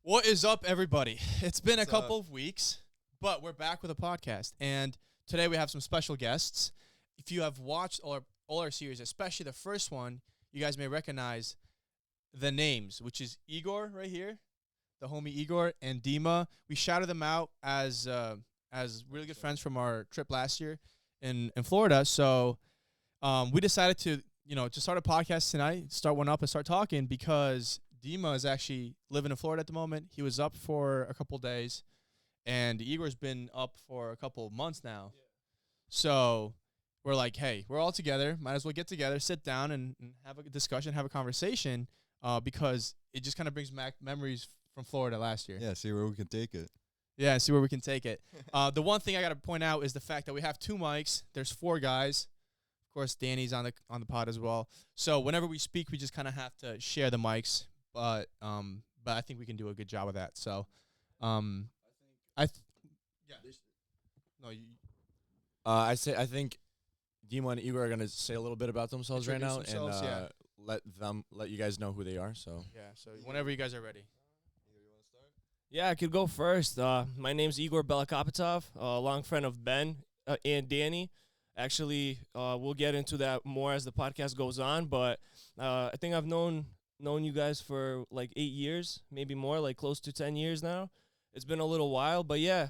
What is up, everybody? It's been a What's couple up? of weeks, but we're back with a podcast. And today we have some special guests. If you have watched all our series, especially the first one, you guys may recognize the names, which is Igor right here, the homie Igor, and Dima. We shouted them out as really good friends from our trip last year in Florida. So we decided to start a podcast tonight, start one up and start talking because Dima is actually living in Florida at the moment. He was up for a couple days, and Igor's been up for a couple of months now. Yeah. So we're like, hey, we're all together. Might as well get together, sit down, and have a discussion, have a conversation, because it just kind of brings back memories from Florida last year. Yeah, see where we can take it. Yeah, see where we can take it. The one thing I got to point out is the fact that we have two mics. There's four guys. Of course, Danny's on the pod as well. So whenever we speak, we just kind of have to share the mics. But I think we can do a good job of that. So, yeah. No, you I think Dima and Igor are gonna say a little bit about themselves right now, Introduce themselves, and let you guys know who they are. So yeah. So whenever you guys are ready. Yeah, I could go first. My name's Igor Belakopetov, a long friend of Ben and Danny. Actually, we'll get into that more as the podcast goes on, but I think I've known you guys for like 8 years, maybe more, like close to 10 years now. It's been a little while, but yeah,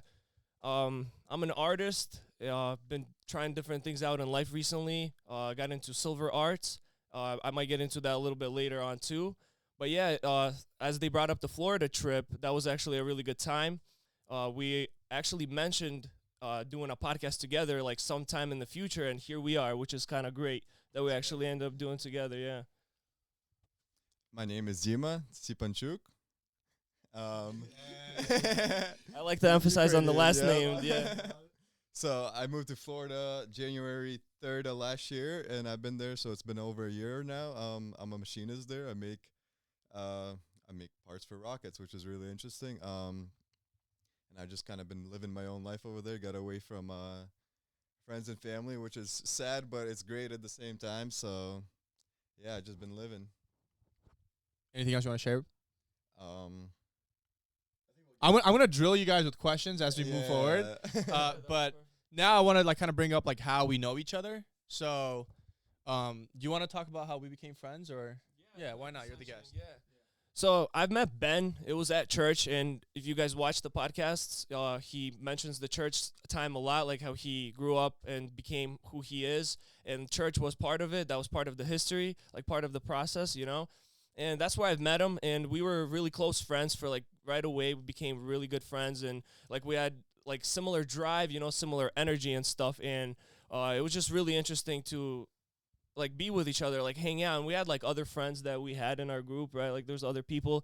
I'm an artist. Been trying different things out in life recently. Got into silver arts. I might get into that a little bit later on too. But yeah, as they brought up the Florida trip, that was actually a really good time. We actually mentioned doing a podcast together like sometime in the future, and here we are, which is kind of great that we actually end up doing together, yeah. My name is Dima Tsipanchuk. I like to emphasize on the last Yeah. name, yeah. So I moved to Florida January 3rd of last year, and I've been there, so it's been over a year now. I'm a machinist there. I make parts for rockets, which is really interesting. And I've just kind of been living my own life over there. Got away from friends and family, which is sad, but it's great at the same time. So yeah, I've just been living. Anything else you want to share? Um, I'm gonna drill you guys with questions as we move forward. But now I want to like kind of bring up like how we know each other. So, do you want to talk about how we became friends, or yeah, why not? You're the guest. Yeah. So I've met Ben. It was at church, and if you guys watch the podcasts, he mentions the church time a lot, like how he grew up and became who he is, and church was part of it. That was part of the history, like part of the process, you know. And that's where I've met him, and we were really close friends for like right away. We became really good friends, and like we had like similar drive, you know, similar energy and stuff, and it was just really interesting to like be with each other, like hang out. And we had like other friends that we had in our group, right? Like there's other people.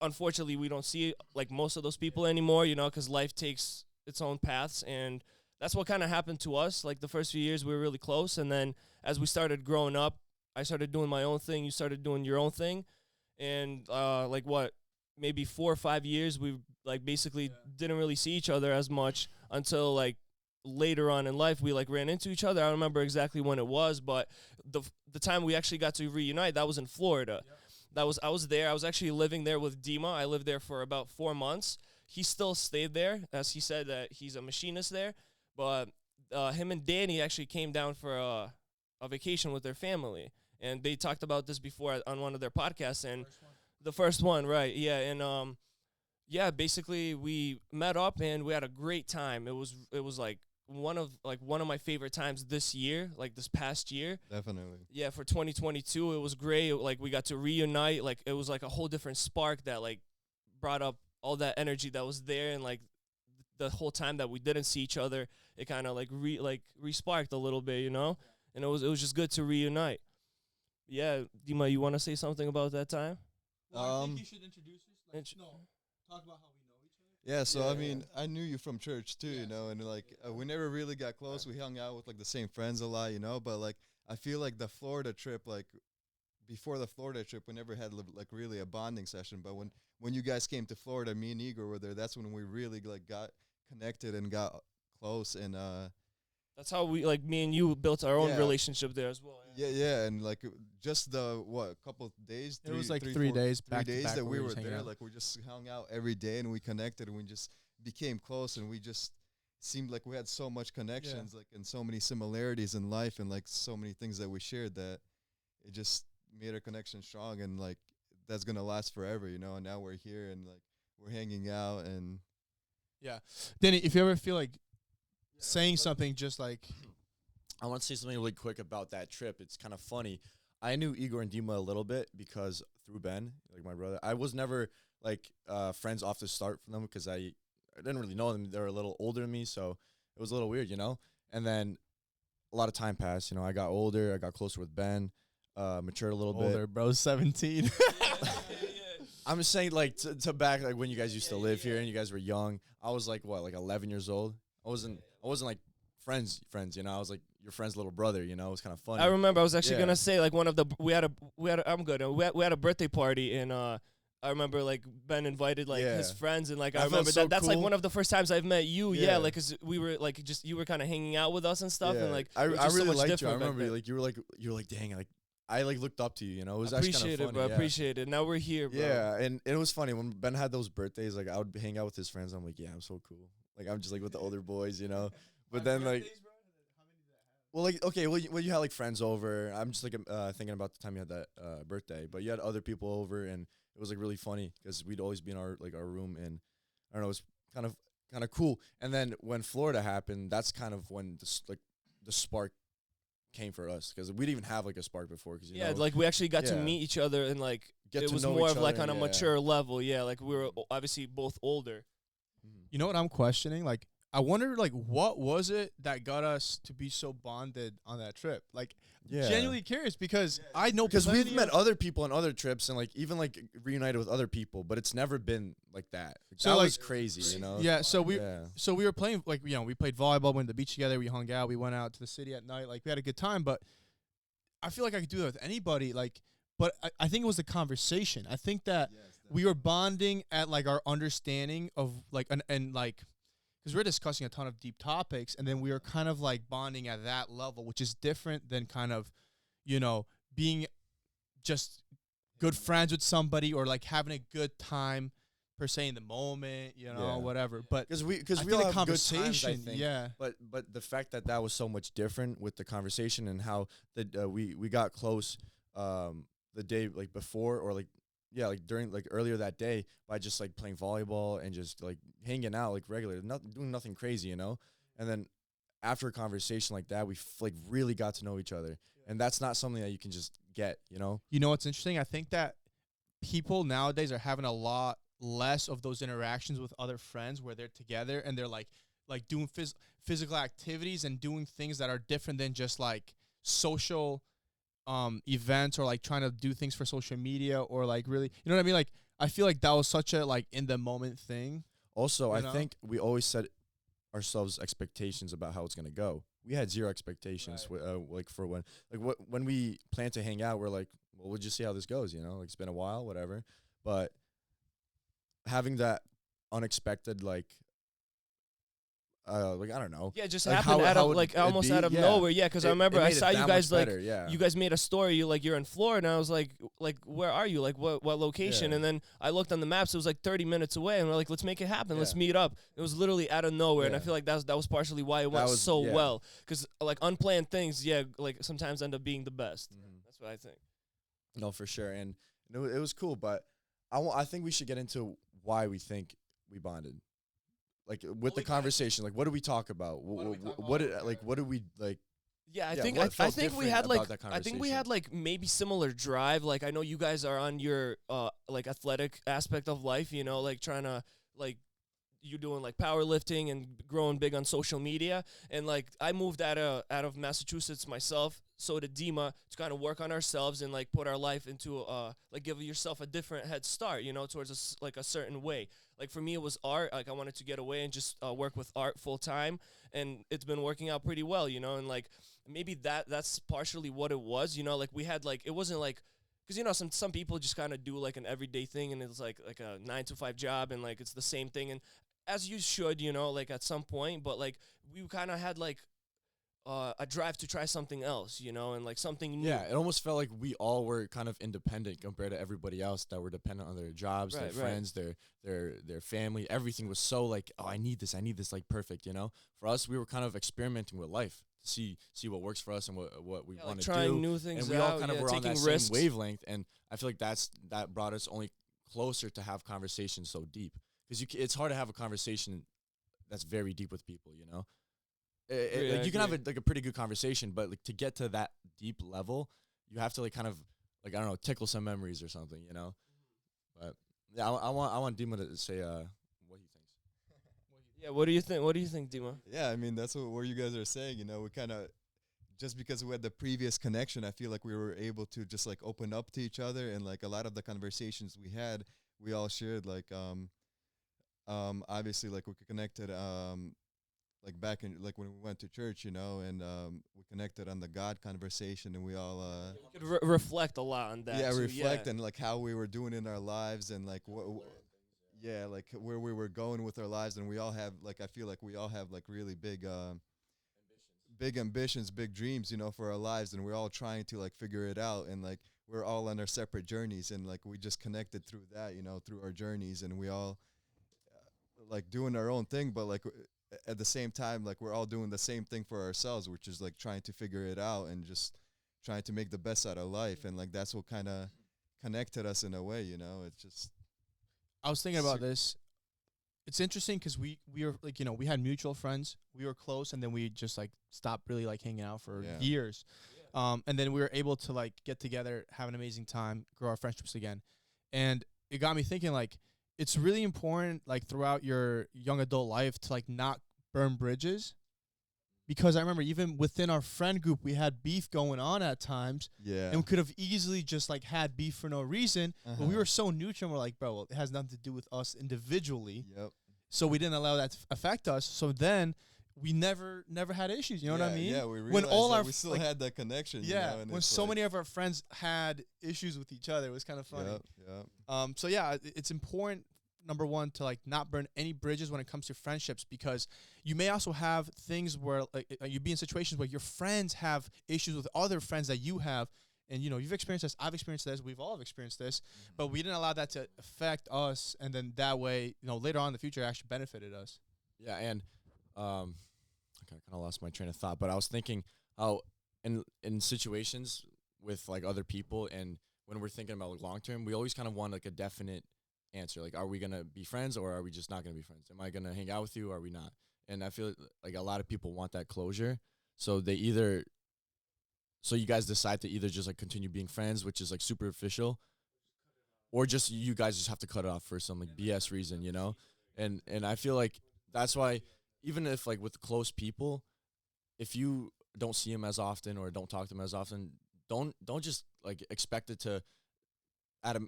Unfortunately, we don't see like most of those people anymore, you know, because life takes its own paths, and that's what kind of happened to us. Like the first few years, we were really close, and then as we started growing up, I started doing my own thing. You started doing your own thing, and like what, maybe 4 or 5 years, we like basically didn't really see each other as much until like later on in life we like ran into each other. I don't remember exactly when it was, but the time we actually got to reunite, that was in Florida. I was there. I was actually living there with Dima. I lived there for about 4 months. He still stayed there, as he said that he's a machinist there. But him and Danny actually came down for a vacation with their family, and they talked about this before on one of their podcasts. And the first one, right? Yeah, and yeah, basically we met up and we had a great time. It was like one of my favorite times this year, like this past year. Definitely. Yeah, for 2022, it was great. Like we got to reunite. Like it was like a whole different spark that like brought up all that energy that was there, and like the whole time that we didn't see each other, it kind of like re-sparked a little bit, you know. And it was just good to reunite. Yeah, Dima, you want to say something about that time? Well, I think you should introduce us. Talk about how we know each other. Yeah, so Yeah, I mean, I knew you from church too, you know, and like we never really got close. We hung out with like the same friends a lot, you know, but like I feel like the Florida trip, like before the Florida trip, we never had like really a bonding session. But when you guys came to Florida, me and Igor were there. That's when we really like got connected and got close. And That's how we like me and you built our own Yeah. relationship there as well. Yeah, and like just the couple of days. It was like three, 3 4 days three back to days back that where we we were just hang there. out. Like we just hung out every day, and we connected, and we just became close, and we just seemed like we had so much connections, like and so many similarities in life, and like so many things that we shared that it just made our connection strong, and like that's gonna last forever, you know. And now we're here, and like we're hanging out, and Yeah. Danny, if you ever feel like saying something just like I want to say something really quick about that trip. It's kind of funny. I knew Igor and Dima a little bit because through Ben, like my brother. I was never like friends off the start from them because I didn't really know them. They were a little older than me, so it was a little weird, you know. And then a lot of time passed. You know, I got older. I got closer with Ben, matured a little bit. older, bro, 17. I'm just saying, like to back like when you guys used to live here and you guys were young. I was like what, like 11 years old. I wasn't like friends. You know, I was like your friend's little brother. You know, it was kind of funny. I remember I was actually Yeah. gonna say like one of the we had a I'm good. We had a birthday party and I remember like Ben invited like his Yeah. friends and like That I felt remember so that's like cool. one of the first times I've met you. Yeah, Yeah. like 'cause we were like just you were kind of hanging out with us and stuff and like I it was just so really much liked you. I different back remember then. like you were like dang, like I like looked up to you. You know, it was actually Appreciate kind of it, funny. bro. Yeah. Appreciate it. Now we're here, bro. Yeah, and it was funny when Ben had those birthdays. Like I would hang out with his friends. I'm like, yeah, I'm so cool. Like I'm just like with the older boys, you know. But then like, well, like okay, well you had like friends over. I'm just like thinking about the time you had that birthday, but you had other people over, and it was like really funny because we'd always be in our room, and I don't know, it was kind of cool. And then when Florida happened, that's kind of when the spark came for us because we didn't even have like a spark before. Cause, you Yeah, know, like we actually got to Yeah. meet each other and like Get it to was know more each of like other, on a yeah. mature level. Yeah, like we were obviously both older. You know what I'm questioning? Like, I wonder, like, what was it that got us to be so bonded on that trip? Like, Yeah. genuinely curious because I know Because we've plenty met of- other people on other trips and like even like reunited with other people, but it's never been like that. So, That like, was crazy, you know. Yeah, so we Yeah. were playing like we played volleyball, went to the beach together, we hung out, we went out to the city at night, like we had a good time. But I feel like I could do that with anybody, like. But I think it was the conversation. I think that we were bonding at like our understanding of like and like because we're discussing a ton of deep topics, and then we were kind of like bonding at that level, which is different than kind of, you know, being just good friends with somebody or like having a good time per se in the moment, you know, Yeah. whave. But Because I we feel all like have good times, I conversation, think. yeah. But the fact that was so much different with the conversation and how that we got close the day like before or like like during like earlier that day by just like playing volleyball and just like hanging out like regular, doing nothing crazy, you know. And then after a conversation like that, we like really got to know each other, and that's not something that you can just get, you know. You know what's interesting? I think that people nowadays are having a lot less of those interactions with other friends where they're together and they're like doing physical activities and doing things that are different than just like social events or like trying to do things for social media or like really, you know what I mean? Like I feel like that was such a like in the moment thing. Also, You I know? think we always set ourselves expectations about how it's gonna go. We had zero expectations, like for when we plan to hang out, we're like, well, we'll just see how this goes, you know. Like it's been a while, whatever. But having that unexpected, like I don't know. Yeah, just Like happened how would like it almost be? out of Yeah. nowhere. Yeah, because I remember I made it saw you that guys much like better, yeah. you guys made a story. You're in Florida, and I was like where are you? Like what location? Yeah. And then I looked on the maps. It was like 30 minutes away, and we're like, let's make it happen. Let's Yeah. meet up. It was literally out of nowhere, and I Yeah. feel like that was partially why it went was- so yeah. well. Because like unplanned things, like sometimes end up being the best. Mhm. That's what I think. No, for sure, and it was cool. But I think we should get into why we think we bonded. Like with the conversation, like what do we talk about? What did we like? Yeah, I Yeah, think what I felt think we different had about like that I think we had like maybe similar drive. Like I know you guys are on your like athletic aspect of life, you know, like trying to like you doing like powerlifting and growing big on social media. And like I moved out of Massachusetts myself, so did Dima, to kind of work on ourselves and like put our life into like give yourself a different head start, you know, towards like a certain way. Like for me, it was art. Like I wanted to get away and just work with art full time, and it's been working out pretty well, you know. And like maybe that's partially what it was, you know. Like we had like it wasn't like because you know some people just kind of do like an everyday thing and it's like a 9 to 5 job and like it's the same thing and as you should, you know, like at some point. But like we kind of had like a drive to try something else, you know, and like something new. Yeah, it almost felt like we all were kind of independent compared to everybody else that were dependent on their jobs, their Right, right. friends, their family. Everything was so like, oh, I need this, like perfect, you know. For us, we were kind of experimenting with life to see what works for us and what we Yeah, want like to trying do. new things And we out, all kind of yeah, were on taking that risks. same wavelength, and I feel like that brought us only closer to have conversations so deep, because it's hard to have a conversation that's very deep with people, you know. Agree, I Like you can have agree. like a pretty good conversation, but like to get to that deep level, you have to like kind of like, I don't know, tickle some memories or something, you know. But yeah, I want Dima to say what he thinks. Yeah, what do you think? What do you think, Dima? Yeah, I mean that's what you guys are saying. You know, we kind of just because we had the previous connection, I feel like we were able to just like open up to each other, and like a lot of the conversations we had, we all shared. Like obviously like we connected like back in like when we went to church, you know, and we connected on the God conversation, and we all You could reflect a lot on that. yeah too, reflect yeah. and like how we were doing in our lives, and like yeah, like where we were going with our lives, and we all have like I feel like we all have like really big ambitions, big dreams, you know, for our lives, and we're all trying to like figure it out, and like we're all on our separate journeys, and like we just connected through that, you know, through our journeys, and we all like doing our own thing, but like at the same time, like we're all doing the same thing for ourselves, which is like trying to figure it out and just trying to make the best out of life, and like that's what kind of connected us in a way, you know. It's just I was thinking about this. It's interesting because we were like, you know, we had mutual friends. We were close, and then we just like stopped really like hanging out for Yeah. years. And then we were able to like get together, have an amazing time, grow our friendships again. And it got me thinking like it's really important like throughout your young adult life to like not burn bridges. Because I remember even within our friend group, we had beef going on at times, yeah. and we could have easily just like had beef for no reason. But we Uh-huh. were so neutral. We're like, bro, well, it has nothing to do with us individually. Yep. So we didn't allow that to affect us. So then we never had issues. You know what I mean? Yeah, we When realized all that our we still like, had that connection. yeah, you know, and when it's so like, many of our friends had issues with each other, it was kind of funny. Yep. Yep. So yeah, it's important. Number one, to like not burn any bridges when it comes to friendships, because you may also have things where like you be in situations where your friends have issues with other friends that you have, and you know you've experienced this, I've experienced this, we've all experienced this, but we didn't allow that to affect us, and then that way, you know, later on in the future, it actually benefited us. Yeah, and I kind of lost my train of thought, but I was thinking how in situations with like other people, and when we're thinking about like long term, we always kind of want like a definite answer. Like, are we gonna be friends, or are we just not gonna be friends? Am I gonna hang out with you, or are we not? And I feel like a lot of people want that closure, so you guys decide to either just like continue being friends, which is like superficial, or just you guys just have to cut it off for some like BS reason, you know? And I feel like that's why, even if like with close people, if you don't see them as often or don't talk to them as often, don't just like expect it to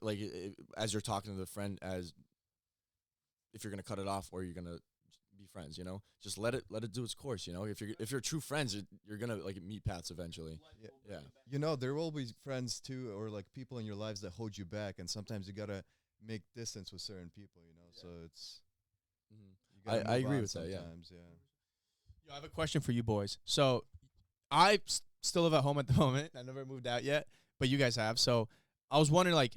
like as you're talking to the friend, as if you're gonna cut it off or you're gonna be friends, you know. Just let it do its course, you know. If you're true friends, you're gonna like meet paths eventually. Yeah. You know, there will be friends too, or like people in your lives that hold you back, and sometimes you gotta make distance with certain people, you know. So it's you gotta I move agree on with that, yeah. sometimes, yeah. Yo, I have a question for you boys. So I still live at home at the moment. I never moved out yet, but you guys have. So I was wondering, like,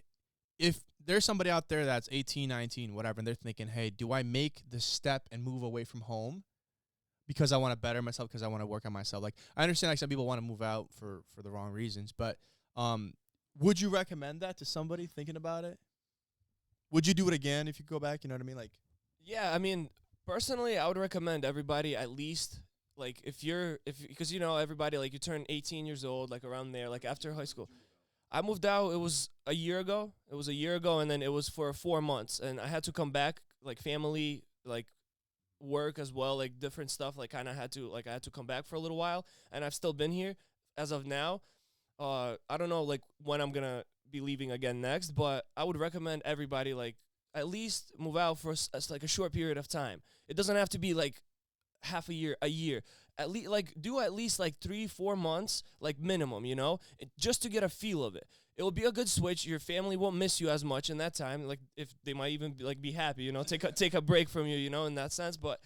if there's somebody out there that's 18, 19, whatever, and they're thinking, hey, do I make the step and move away from home because I want to better myself, because I want to work on myself? Like, I understand, like, some people want to move out for the wrong reasons, but would you recommend that to somebody thinking about it? Would you do it again if you go back? You know what I mean? Like, Yeah, I mean, personally, I would recommend everybody at least, like, because, you know, everybody, like, you turn 18 years old, like, around there, like, after high school. I moved out, it was a year ago. And then it was for 4 months. And I had to come back, like, family, like, work as well, like, different stuff. Like, I had to come back for a little while. And I've still been here as of now. I don't know, like, when I'm going to be leaving again next. But I would recommend everybody, like, at least move out for like a short period of time. It doesn't have to be, like, half a year. At least do at least like 3-4 months, like minimum, you know, just to get a feel of it. It will be a good switch. Your family won't miss you as much in that time. Like, if they might even be happy, you know, take a break from you, you know, in that sense. But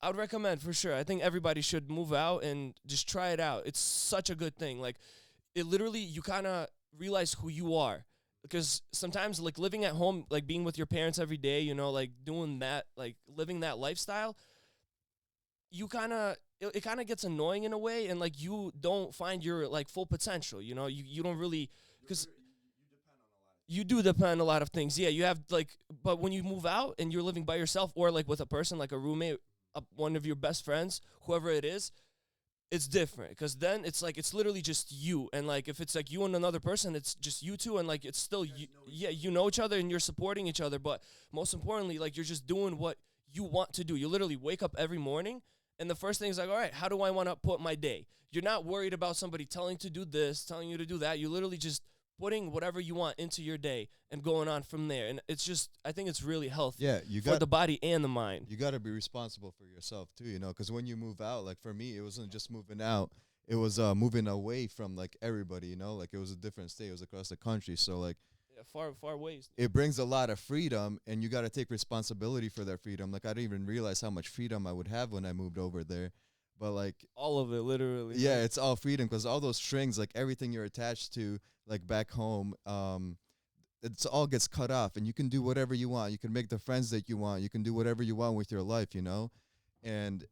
I would recommend for sure. I think everybody should move out and just try it out. It's such a good thing. Like, it literally, you kind of realize who you are. Because sometimes, like, living at home, like, being with your parents every day, you know, like, doing that, like, living that lifestyle, you kind of, it kind of gets annoying in a way, and, like, you don't find your, like, full potential, you know? You don't really, because you do depend on a lot of things. Yeah, you have, like, but when you move out and you're living by yourself or, like, with a person, like a roommate, one of your best friends, whoever it is, it's different, because then it's like it's literally just you, and like if it's like you and another person, it's just you two, and like it's still you, yeah, you know each other and you're supporting each other, but most importantly, like you're just doing what you want to do. You literally wake up every morning, and the first thing is like, all right, how do I want to put my day? You're not worried about somebody telling you to do this, telling you to do that. You literally just putting whatever you want into your day and going on from there. And it's just, I think it's really healthy for the body and the mind. You got to be responsible for yourself too, you know, because when you move out, like for me, it wasn't just moving out. It was moving away from like everybody, you know, like it was a different state. It was across the country. So like, yeah, far ways. It brings a lot of freedom, and you got to take responsibility for that freedom. Like I didn't even realize how much freedom I would have when I moved over there. But like all of it, literally. Yeah, it's all freedom, because all those strings, like everything you're attached to, like back home, it's all gets cut off, and you can do whatever you want. You can make the friends that you want. You can do whatever you want with your life, you know? And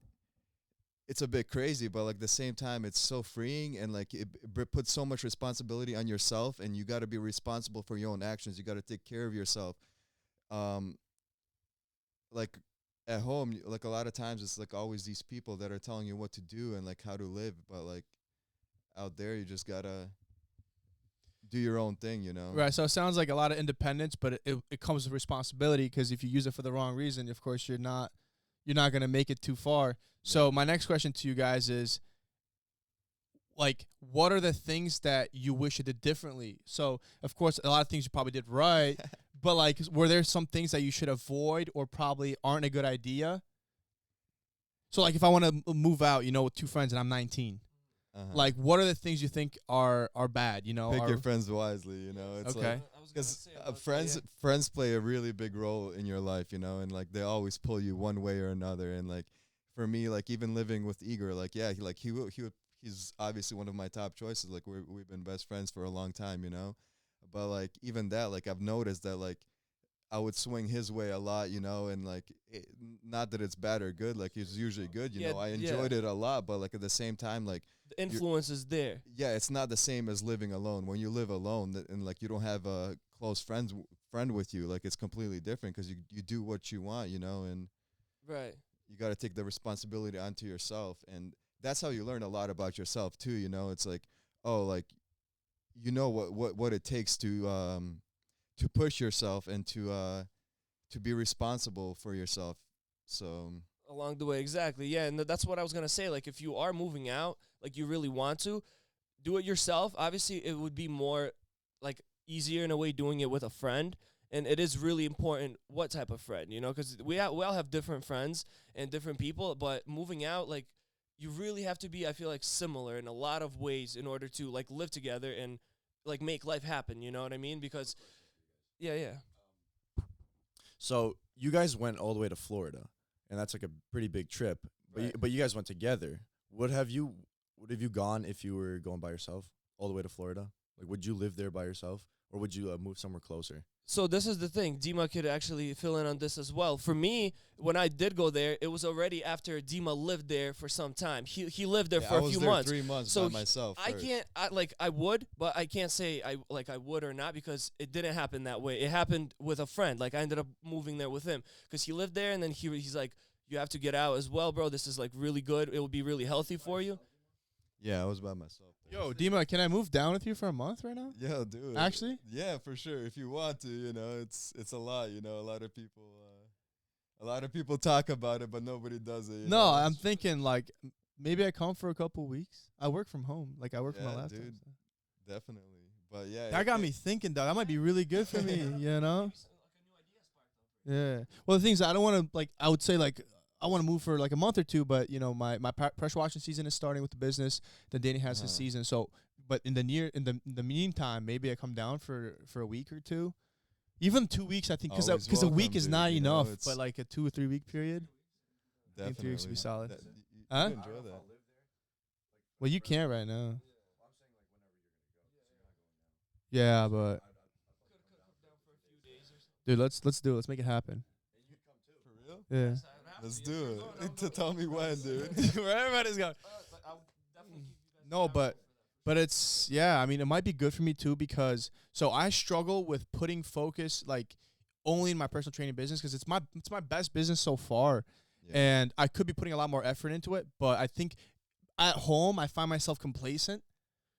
it's a bit crazy, but like the same time, it's so freeing, and like it puts so much responsibility on yourself, and you got to be responsible for your own actions. You got to take care of yourself. Like at home, like a lot of times it's like always these people that are telling you what to do and like how to live, but like out there you just gotta do your own thing, you know? Right. So it sounds like a lot of independence, but it comes with responsibility, because if you use it for the wrong reason, of course you're not gonna make it too far. So my next question to you guys is, like, what are the things that you wish you did differently? So of course a lot of things you probably did right. But, like, were there some things that you should avoid or probably aren't a good idea? So, like, if I want to move out, you know, with two friends and I'm 19, like, what are the things you think are bad, you know? Pick your friends wisely, you know? It's okay. Because friends play a really big role in your life, you know? And, like, they always pull you one way or another. And, like, for me, like, even living with Igor, like, yeah, he's obviously one of my top choices. Like, we've been best friends for a long time, you know? But, like, even that, like, I've noticed that, like, I would swing his way a lot, you know, and, like, not that it's bad or good. Like, it's usually good, you know. I enjoyed it a lot, but, like, at the same time, like, the influence is there. Yeah, it's not the same as living alone. When you live alone and, like, you don't have a close friend with you, like, it's completely different, because you do what you want, you know, and right. you got to take the responsibility onto yourself. And that's how you learn a lot about yourself, too, you know. It's like, oh, like, you know what it takes to push yourself and to be responsible for yourself. So along the way, exactly, yeah, and that's what I was gonna say. Like, if you are moving out, like you really want to do it yourself, obviously it would be more like easier in a way doing it with a friend. And it is really important what type of friend, you know, because we all have different friends and different people. But moving out, like, you really have to be, I feel like, similar in a lot of ways in order to, like, live together and, like, make life happen, you know what I mean? Because, yeah. So you guys went all the way to Florida, and that's like a pretty big trip. Right. But you guys went together. Would have you gone if you were going by yourself all the way to Florida? Like, would you live there by yourself, or would you move somewhere closer? So this is the thing. Dima could actually fill in on this as well. For me, when I did go there, it was already after Dima lived there for some time. He lived there for a few months. 3 months so by myself. I would, but I can't say I would or not, because it didn't happen that way. It happened with a friend. Like, I ended up moving there with him because he lived there, and then he's like, you have to get out as well, bro. This is, like, really good. It will be really healthy for you. Yeah, I was by myself. Yo, Dima, can I move down with you for a month right now? Yeah, dude. Actually? Yeah, for sure. If you want to, you know, it's a lot. You know, a lot of people talk about it, but nobody does it. No, I'm thinking, like, maybe I come for a couple weeks. I work from home. Like, I work from my laptop. Dude, so. definitely. But yeah, That got me thinking, dog. That might be really good for me, you know? Yeah. Well, the thing is, I don't want to, like, I would say, like, I want to move for like a month or two, but you know, my pressure washing season is starting with the business. Then Danny has his season. So, but in the meantime, maybe I come down for a week or two, even 2 weeks. I think because a week is not enough, but like a 2 or 3 week period. Definitely. 3 weeks would be solid. You Huh? enjoy that. Well, you can't right now. Yeah, but dude, let's do it. Let's make it happen. For real? Yeah. Let's do it. To tell me when, dude. Where everybody's going. No, but it's I mean, it might be good for me too because so I struggle with putting focus like only in my personal training business because it's my best business so far, and I could be putting a lot more effort into it. But I think at home I find myself complacent,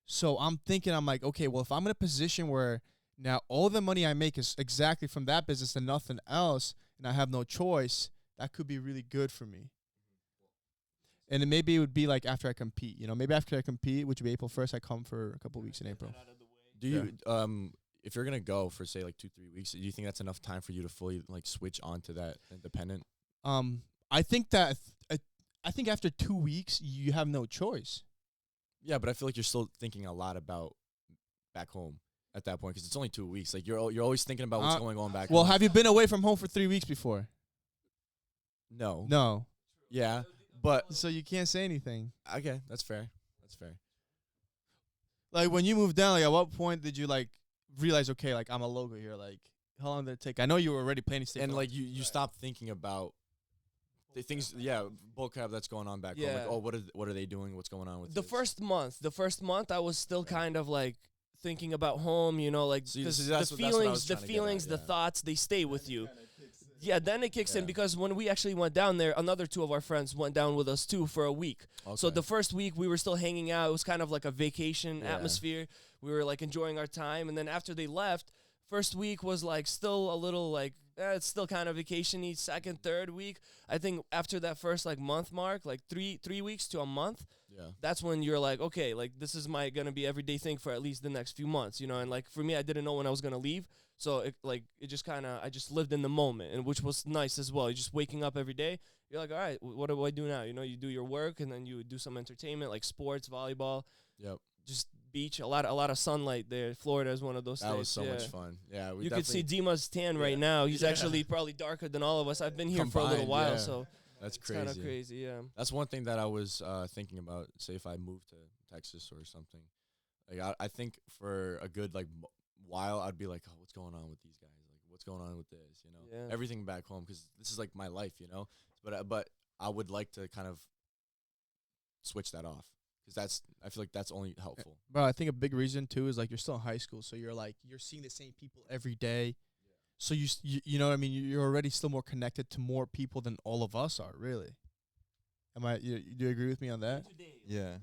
so I'm thinking I'm like, okay, well if I'm in a position where now all the money I make is exactly from that business and nothing else, and I have no choice, that could be really good for me. And then maybe it would be like after I compete, maybe after I compete, which would be April 1st, I come for a couple weeks in April. Do you, if you're going to go for say like 2-3 weeks, do you think that's enough time for you to fully like switch onto that independent? I think that, I think after 2 weeks, you have no choice. Yeah, but I feel like you're still thinking a lot about back home at that point because it's only 2 weeks. Like you're always thinking about what's going on back home. Well, have you been away from home for 3 weeks before? No. No. Yeah. But so you can't say anything. Okay, that's fair. That's fair. Like when you moved down, like at what point did you like realize, okay, like I'm a logo here? Like how long did it take? I know you were already planning to stay. And like you stopped thinking about the things, bull crap that's going on back home. Like, oh, what are they doing? What's going on with the this? first month? I was still kind of like thinking about home, like the feelings, the thoughts, they stay with you. Yeah, then it kicks in because when we actually went down there, another 2 of our friends went down with us too for a week. Okay. So the first week we were still hanging out. It was kind of like a vacation atmosphere. We were like enjoying our time. And then after they left, first week was like still a little like, it's still kind of vacation-y. Second, third week, I think after that first like month mark, like three weeks to a month, that's when you're like, okay, like this is gonna be everyday thing for at least the next few months, and like for me, I didn't know when I was gonna leave. So it just kind of, I just lived in the moment, and which was nice as well. You're just waking up every day. You're like, all right, what do I do now? You do your work, and then you do some entertainment like sports, volleyball. Yep. Just beach, a lot of sunlight there. Florida is one of those states. That was so much fun. Yeah, you could see Dima's tan right now. He's actually probably darker than all of us. I've been here for a little while, so that's crazy. Kind of crazy, yeah. That's one thing that I was thinking about. Say if I moved to Texas or something, like I think for a good like while I'd be like, oh, what's going on with these guys? What's going on with this, everything back home, because this is like my life, but I would like to kind of switch that off because I feel like that's only helpful. Bro, I think a big reason too is like you're still in high school, so you're seeing the same people every day, so you know what I mean, you're already still more connected to more people than all of us are, really. Do you agree with me on that? Yeah.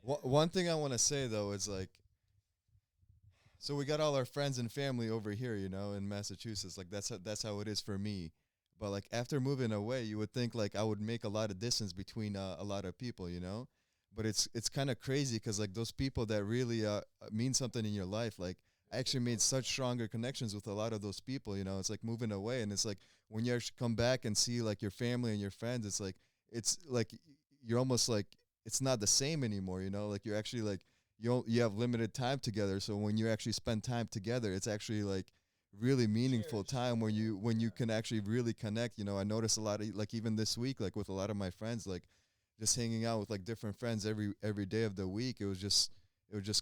One thing I want to say though is like, so we got all our friends and family over here, in Massachusetts. Like that's how it is for me. But like after moving away, you would think like I would make a lot of distance between a lot of people, But it's kind of crazy because like those people that really mean something in your life, like I actually made such stronger connections with a lot of those people. It's like moving away, and it's like when you actually come back and see like your family and your friends, it's like you're almost like it's not the same anymore. Like you're actually like. You have limited time together, so when you actually spend time together, it's actually like really meaningful time when you can actually really connect. I notice a lot of like even this week, like with a lot of my friends, like just hanging out with like different friends every day of the week. It was just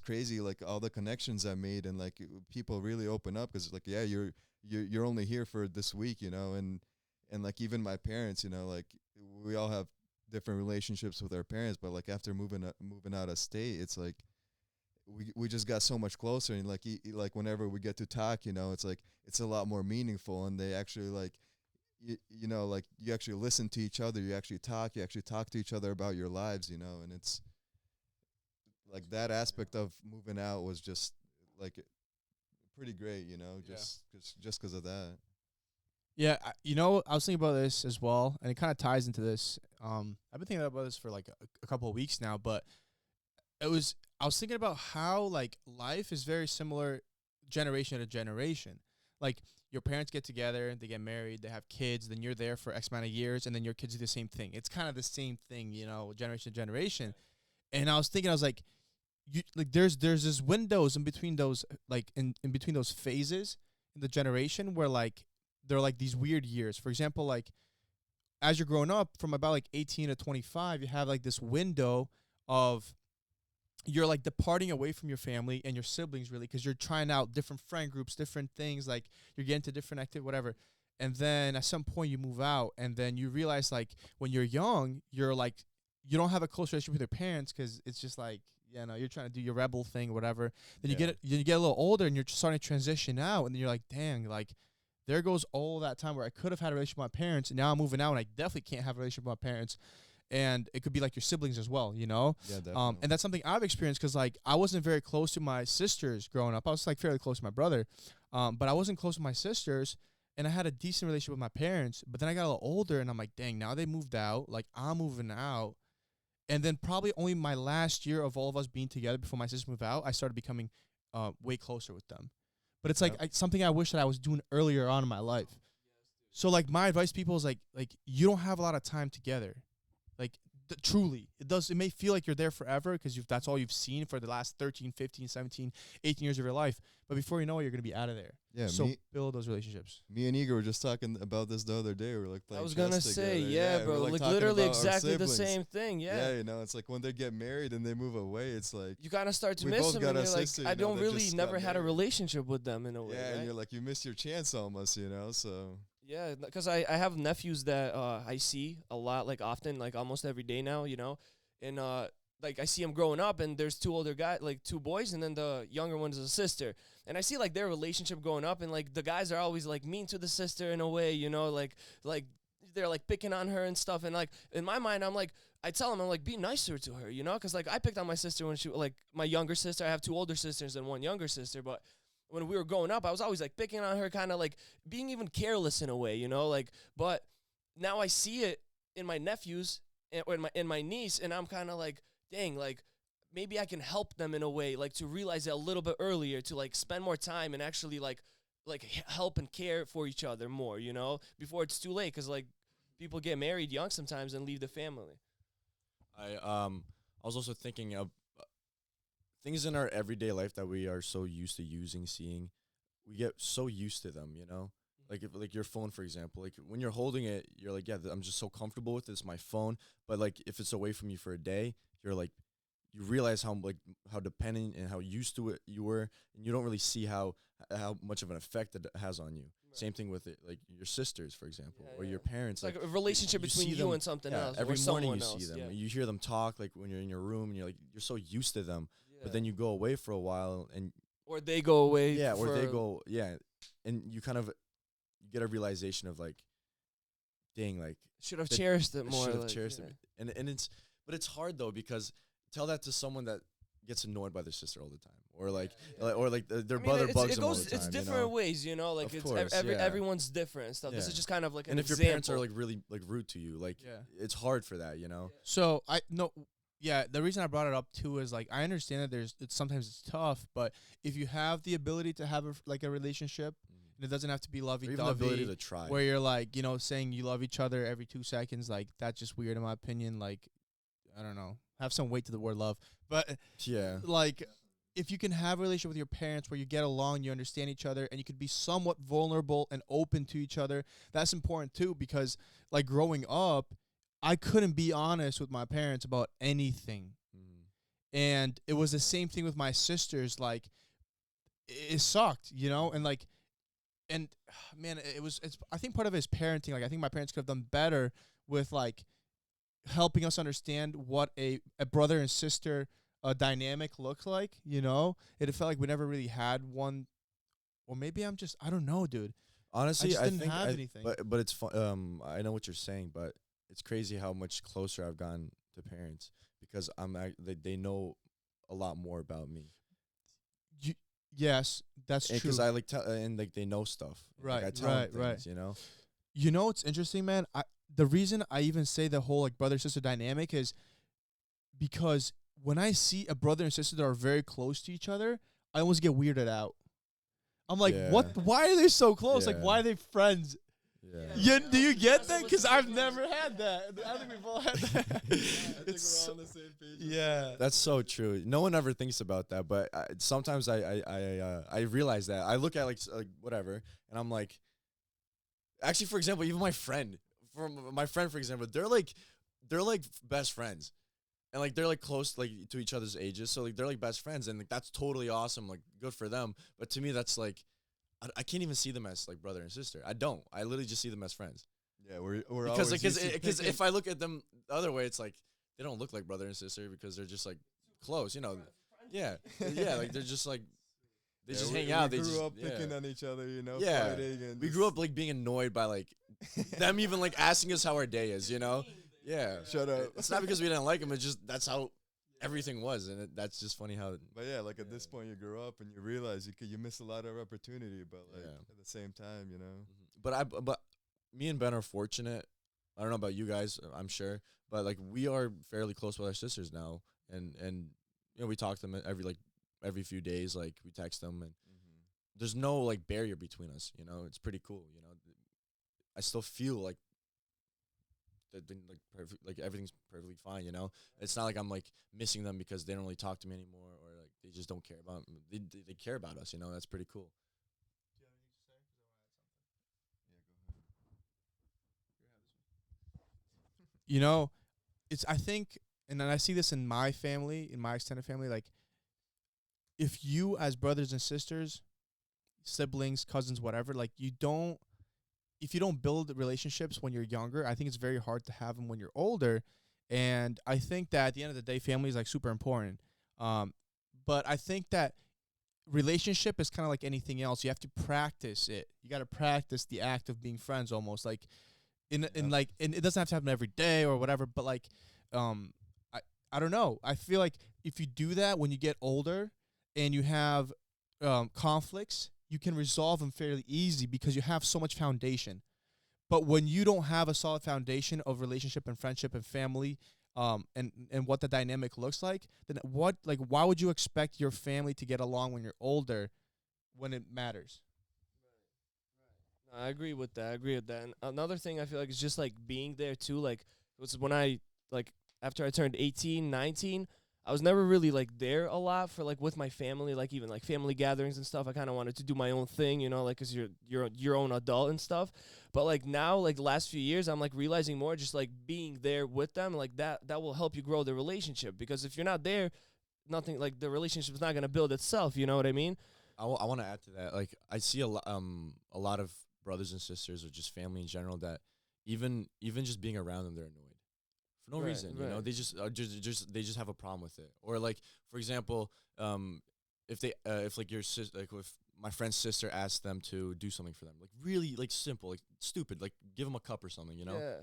crazy, like all the connections I made, and like people really open up because like you're only here for this week, and like even my parents, like we all have different relationships with our parents, but like after moving out of state, it's like. We just got so much closer, and like whenever we get to talk, it's like it's a lot more meaningful, and they actually like like you actually listen to each other, you actually talk to each other about your lives, and it's like that aspect of moving out was just like pretty great, just because of that. Yeah, I was thinking about this as well, and it kind of ties into this. I've been thinking about this for like a couple of weeks now, but I was thinking about how like life is very similar generation to generation. Like your parents get together, they get married, they have kids, then you're there for X amount of years, and then your kids do the same thing. It's kind of the same thing, generation to generation. And I was thinking, I was like, there's this windows in between those, like in between those phases in the generation where like they're like these weird years. For example, like as you're growing up, from about like 18 to 25, you have like this window of you're like departing away from your family and your siblings, really, because you're trying out different friend groups, different things, like you're getting to different activity, whatever. And then at some point you move out, and then you realize, like, when you're young, you're like, you don't have a close relationship with your parents because it's just like, you know, you're trying to do your rebel thing or whatever. Then you get a little older and you're just starting to transition out, and then you're like, dang, like, there goes all that time where I could have had a relationship with my parents, and now I'm moving out and I definitely can't have a relationship with my parents. And it could be like your siblings as well, you know? Yeah, definitely. And that's something I've experienced because, like, I wasn't very close to my sisters growing up. I was, like, fairly close to my brother. But I wasn't close to my sisters, and I had a decent relationship with my parents. But then I got a little older, and I'm like, dang, now they moved out. Like, I'm moving out. And then probably only my last year of all of us being together before my sisters moved out, I started becoming way closer with them. But it's, like, something I wish that I was doing earlier on in my life. So, like, my advice to people is, like you don't have a lot of time together. Like, truly, it may feel like you're there forever because that's all you've seen for the last 13, 15, 17, 18 years of your life. But before you know it, you're going to be out of there. Yeah, so build those relationships. Me and Igor were just talking about this the other day. We were like playing I was gonna chess say, together. yeah, bro, we're, like talking literally about our exactly the siblings. same thing. Yeah. Yeah, you know, it's like when they get married and they move away, it's like You kind of start to We miss both them, got and a you're like, sister, I you know, don't that really just never got had a married. relationship with them in a way. yeah, right? and you're like, you miss your chance almost, you know. So Yeah, because I have nephews that I see a lot, like often, like almost every day now, you know, and like I see them growing up, and there's two older guys, like two boys, and then the younger one is a sister, and I see like their relationship growing up, and like the guys are always like mean to the sister in a way, you know, like they're like picking on her and stuff, and like in my mind, I'm like, I tell them, I'm like, be nicer to her, you know, because like I picked on my sister when she, like my younger sister, I have two older sisters and one younger sister, but when we were growing up, I was always like picking on her, kind of like being even careless in a way, you know, like, but now I see it in my nephews or in my niece, and I'm kind of like, dang, like maybe I can help them in a way, like to realize it a little bit earlier, to like spend more time and actually like help and care for each other more, you know, before it's too late, because like people get married young sometimes and leave the family. I was also thinking of things in our everyday life that we are so used to using, seeing. We get so used to them, you know. Like if, like your phone, for example. Like when you're holding it, you're like, yeah, I'm just so comfortable with this, my phone. But like if it's away from you for a day, you're like, you realize how dependent and how used to it you were, and you don't really see how much of an effect it has on you. Right. Same thing with it, like your sisters, for example, or your parents. It's like a relationship between you and something else. Every or morning you else, see them. You hear them talk, like when you're in your room, and you're so used to them. Yeah. But then you go away for a while, and or they go away. Yeah, or they go. Yeah, and you kind of get a realization of like, dang, like should have cherished it more. Should have cherished it, and it's hard though, because tell that to someone that gets annoyed by their sister all the time, or like their brother bugs them all the time. It's different ways, you know. Like everyone's different and stuff. This is just kind of like an example. And if your parents are like really like rude to you, like it's hard for that, you know. So the reason I brought it up too is like I understand that sometimes it's tough, but if you have the ability to have a relationship, and it doesn't have to be lovey-dovey, the ability to try, where you're like, you know, saying you love each other every 2 seconds, like that's just weird in my opinion. Like, I don't know, have some weight to the word love, but like if you can have a relationship with your parents where you get along, you understand each other, and you could be somewhat vulnerable and open to each other, that's important too, because like growing up, I couldn't be honest with my parents about anything. And it was the same thing with my sisters. Like, it sucked, you know? And like, man, I think part of it is parenting. Like, I think my parents could have done better with like helping us understand what a brother and sister dynamic looks like, you know? It felt like we never really had one, or maybe I don't know, dude. Honestly, I didn't have anything. But it's fun. I know what you're saying, but it's crazy how much closer I've gotten to parents because they know a lot more about me. Yes, that's true. Because I and like they know stuff. Right, like I tell them things, you know. You know what's interesting, man? The reason I even say the whole like brother sister dynamic is because when I see a brother and sister that are very close to each other, I almost get weirded out. I'm like, what? Why are they so close? Like, why are they friends? Yeah. Do you get that? Because I've never had that. I think we've all had that. I think we're on the same page. Yeah, that's so true. No one ever thinks about that, but sometimes I realize that. I look at like whatever, and I'm like, actually, for example, even my friend. from my friend, for example, they're like best friends. And like they're like close like to each other's ages, so like they're like best friends, and like that's totally awesome. Like good for them. But to me, that's like I can't even see them as like brother and sister. I don't. I literally just see them as friends. Yeah, we're Because always like used to because picking- if I look at them the other way, it's like they don't look like brother and sister because they're just like close. Yeah, yeah. Like they're just like they yeah, just we- hang out. We They grew just up picking on each other, Yeah. fighting, and we grew up like being annoyed by like them even like asking us how our day is. Yeah. Shut up. It's not because we didn't like them. It's just that's how everything was, and that's just funny how. But yeah, like at this point, you grow up and you realize you miss a lot of opportunity, but like Yeah. at the same time, But me and Ben are fortunate. I don't know about you guys. I'm sure, but like we are fairly close with our sisters now, and we talk to them every few days. Like we text them, and there's no like barrier between us. It's pretty cool. I still feel like like everything's perfectly fine. It's not like I'm like missing them because they don't really talk to me anymore, or like they just don't care about me. They care about us. That's pretty cool. It's I think, and then I see this in my family, in my extended family, like if you as brothers and sisters, siblings, cousins, whatever, like if you don't build relationships when you're younger, I think it's very hard to have them when you're older. And I think that at the end of the day, family is like super important. But I think that relationship is kind of like anything else. You have to practice it. You got to practice the act of being friends, almost like and it doesn't have to happen every day or whatever. But like, I don't know. I feel like if you do that when you get older and you have conflicts, you can resolve them fairly easy because you have so much foundation. But when you don't have a solid foundation of relationship and friendship and family, and what the dynamic looks like, then why would you expect your family to get along when you're older, when it matters? I agree with that. And another thing I feel like is just like being there too. Like was when I like after I turned 18, 19, I was never really like there a lot for like with my family, like even like family gatherings and stuff. I kind of wanted to do my own thing, like 'cause you're your own adult and stuff. But like now, like the last few years, I'm like realizing more just like being there with them, like that will help you grow the relationship. Because if you're not there, nothing like the relationship's not gonna build itself. You know what I mean? I want to add to that. Like I see a lot of brothers and sisters or just family in general that even just being around them, they're annoyed for no Right, reason. right. They just have a problem with it. Or like for example, if like your sister, like if my friend's sister asked them to do something for them, like really like simple, like stupid, like give them a cup or something, Yeah.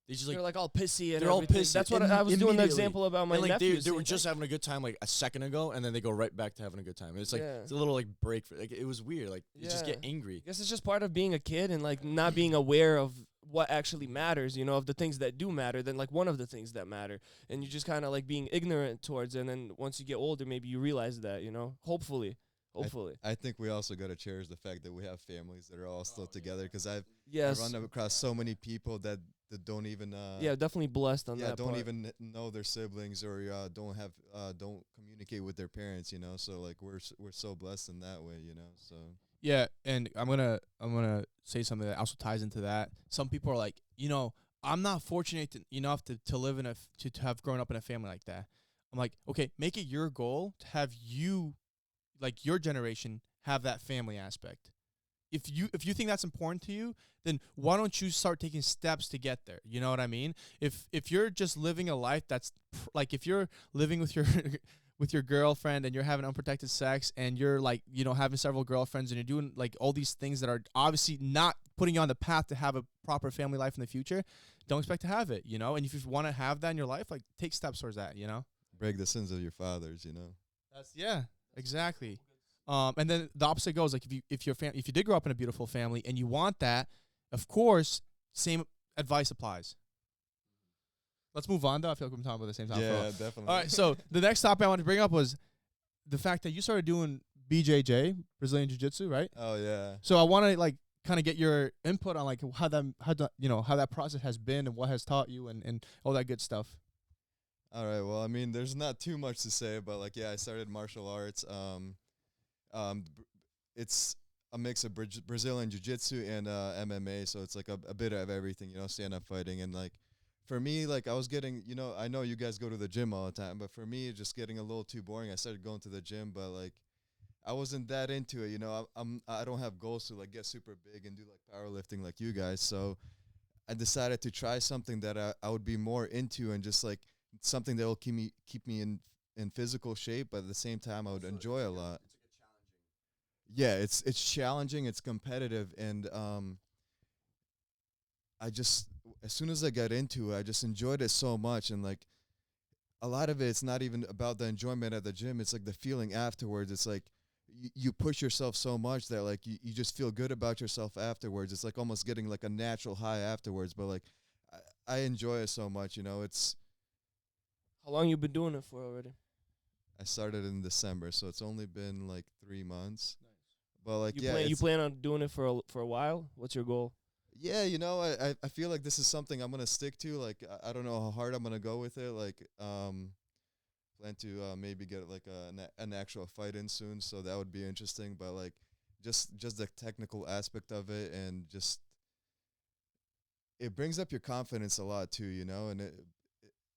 They just They're like all pissy and they're all everything. pissy That's what I was doing the immediately. example about my and like nephew. they were just having a good time like a second ago, and then they go right back to having a good time. It's like Yeah. it's a little like break for like it was weird. Like you just get Yeah. angry. I guess it's just part of being a kid and like not being aware of what actually matters, of the things that do matter, then like one of the things that matter. And you just kind of like being ignorant towards it. And then once you get older, maybe you realize that, hopefully. I think we also got to cherish the fact that we have families that are all still together. Because I've Yes. run across so many people that don't even Yeah, definitely blessed on that don't part. even know their siblings or don't communicate with their parents. So like we're so blessed in that way. So. Yeah, and I'm gonna say something that also ties into that. Some people are like, I'm not fortunate enough to live in to have grown up in a family like that. I'm like, okay, make it your goal to have you, like your generation, have that family aspect. If you think that's important to you, then why don't you start taking steps to get there? You know what I mean? If you're just living a life that's like if you're living with your with your girlfriend and you're having unprotected sex and you're like, having several girlfriends and you're doing like all these things that are obviously not putting you on the path to have a proper family life in the future, don't expect to have it, And if you want to have that in your life, like take steps towards that, Break the sins of your fathers, Yeah, exactly. And then the opposite goes, like if you did grow up in a beautiful family and you want that, of course, same advice applies. Let's move on, though. I feel like we've been talking about the same time. Yeah, definitely. All right, so the next topic I wanted to bring up was the fact that you started doing BJJ, Brazilian Jiu-Jitsu, right? Oh yeah. So I want to like kind of get your input on like how that process has been and what has taught you and all that good stuff. All right. Well, I mean, there's not too much to say, but like, yeah, I started martial arts. It's a mix of Brazilian jiu-jitsu and MMA, so it's like a bit of everything, stand-up fighting. And like for me, like I was getting, I know you guys go to the gym all the time, but for me, it's just getting a little too boring. I started going to the gym, but like I wasn't that into it. I don't have goals to like get super big and do like powerlifting like you guys. So I decided to try something that I would be more into, and just like something that will keep me in physical shape, but at the same time I would enjoy a lot. Yeah, it's challenging, it's competitive, and I just, as soon as I got into it, I just enjoyed it so much. And like a lot of it's not even about the enjoyment at the gym, it's like the feeling afterwards. It's like you push yourself so much that like you just feel good about yourself afterwards. It's like almost getting like a natural high afterwards, but like I enjoy it so much. It's How long you been doing it for already? I started in December, so it's only been like 3 months. Nice. But like you plan on doing it for a while? What's your goal? Yeah, I feel like this is something I'm gonna stick to. Like I don't know how hard I'm gonna go with it. Like plan to maybe get like an actual fight in soon, so that would be interesting. But like just the technical aspect of it, and just it brings up your confidence a lot too, and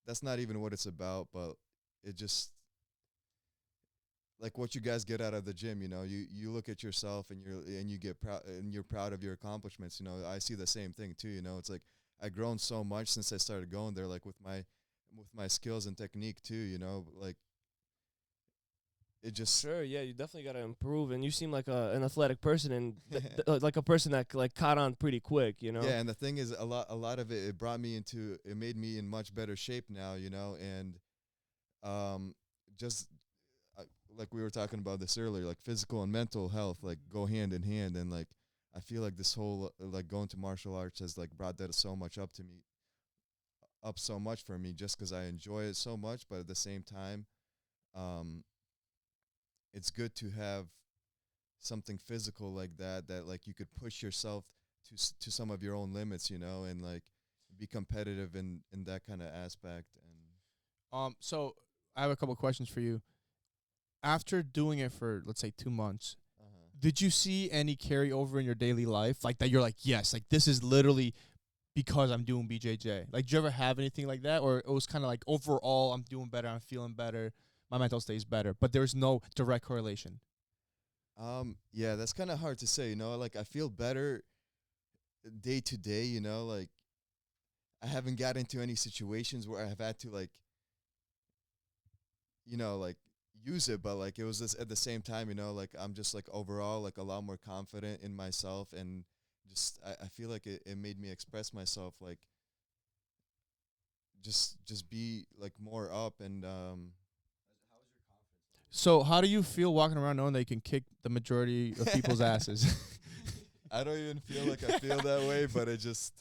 that's not even what it's about, but it just, like what you guys get out of the gym, you look at yourself and you get proud, and you're proud of your accomplishments. I see the same thing too. It's like I've grown so much since I started going there, like with my skills and technique too. Like it just Sure, yeah, you definitely got to improve, and you seem like an athletic person, and like a person that like caught on pretty quick. Yeah, and the thing is, a lot of it made me in much better shape now. And just like we were talking about this earlier, like physical and mental health like go hand in hand. And like I feel like this whole like going to martial arts has like brought that so much up so much for me, just because I enjoy it so much. But at the same time, it's good to have something physical like that like you could push yourself to some of your own limits, and like be competitive in that kind of aspect. And so I have a couple questions for you. After doing it for, let's say, 2 months, did you see any carryover in your daily life? Like that you're like, yes, like this is literally because I'm doing BJJ. Like, did you ever have anything like that? Or it was kind of like, overall, I'm doing better, I'm feeling better, my mental stays better, but there's no direct correlation? Yeah, that's kind of hard to say, like I feel better day to day, like I haven't got into any situations where I have had to like, like use it, but like it was just at the same time, like I'm just like overall like a lot more confident in myself, and just I feel like it made me express myself, like just be like more up. And So how do you feel walking around knowing that you can kick the majority of people's asses? I don't even feel like I feel that way, but it just,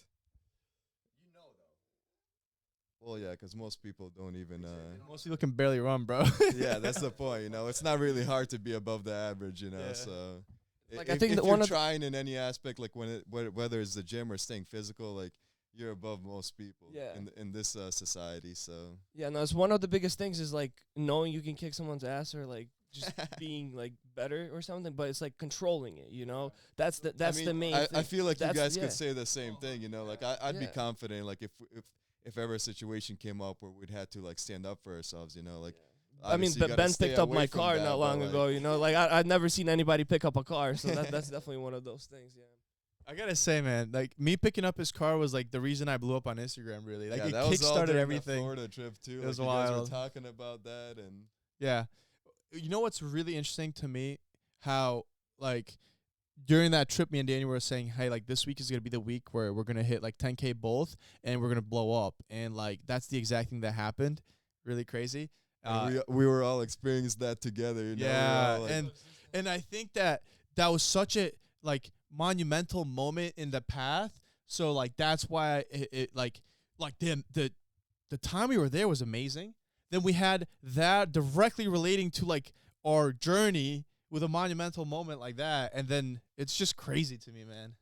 well, yeah, because most people don't even. Most people can barely run, bro. Yeah, that's the point. It's not really hard to be above the average. Yeah. So Like, if, I think if that you're one of trying in any aspect, like whether it's the gym or staying physical, like you're above most people. Yeah. In this society. So yeah, no, it's one of the biggest things is like knowing you can kick someone's ass, or like just being like better or something, but it's like controlling it, That's the main thing. I feel like you That's- guys yeah. could say the same thing, like I'd be Yeah. confident, like if ever a situation came up where we'd had to like stand up for ourselves, like I mean, obviously you gotta Ben stay picked up away my from car that, not but, long like, ago, like I've never seen anybody pick up a car, so that's definitely one of those things, yeah. I gotta say, man, like me picking up his car was like the reason I blew up on Instagram. Really, like yeah, it that was all kickstarted during everything. the Florida trip too. It was like, you guys wild. were talking about that, and Yeah, you know what's really interesting to me? How like during that trip, me and Danny were saying, hey, like this week is gonna be the week where we're gonna hit like 10K both, and we're gonna blow up, and like that's the exact thing that happened. Really crazy. and we were all experienced that together. We were Yeah, all, like, and I think that was such a like monumental moment in the path. So like that's why it like the time we were there was amazing. Then we had that directly relating to like our journey with a monumental moment like that, and then it's just crazy to me, man.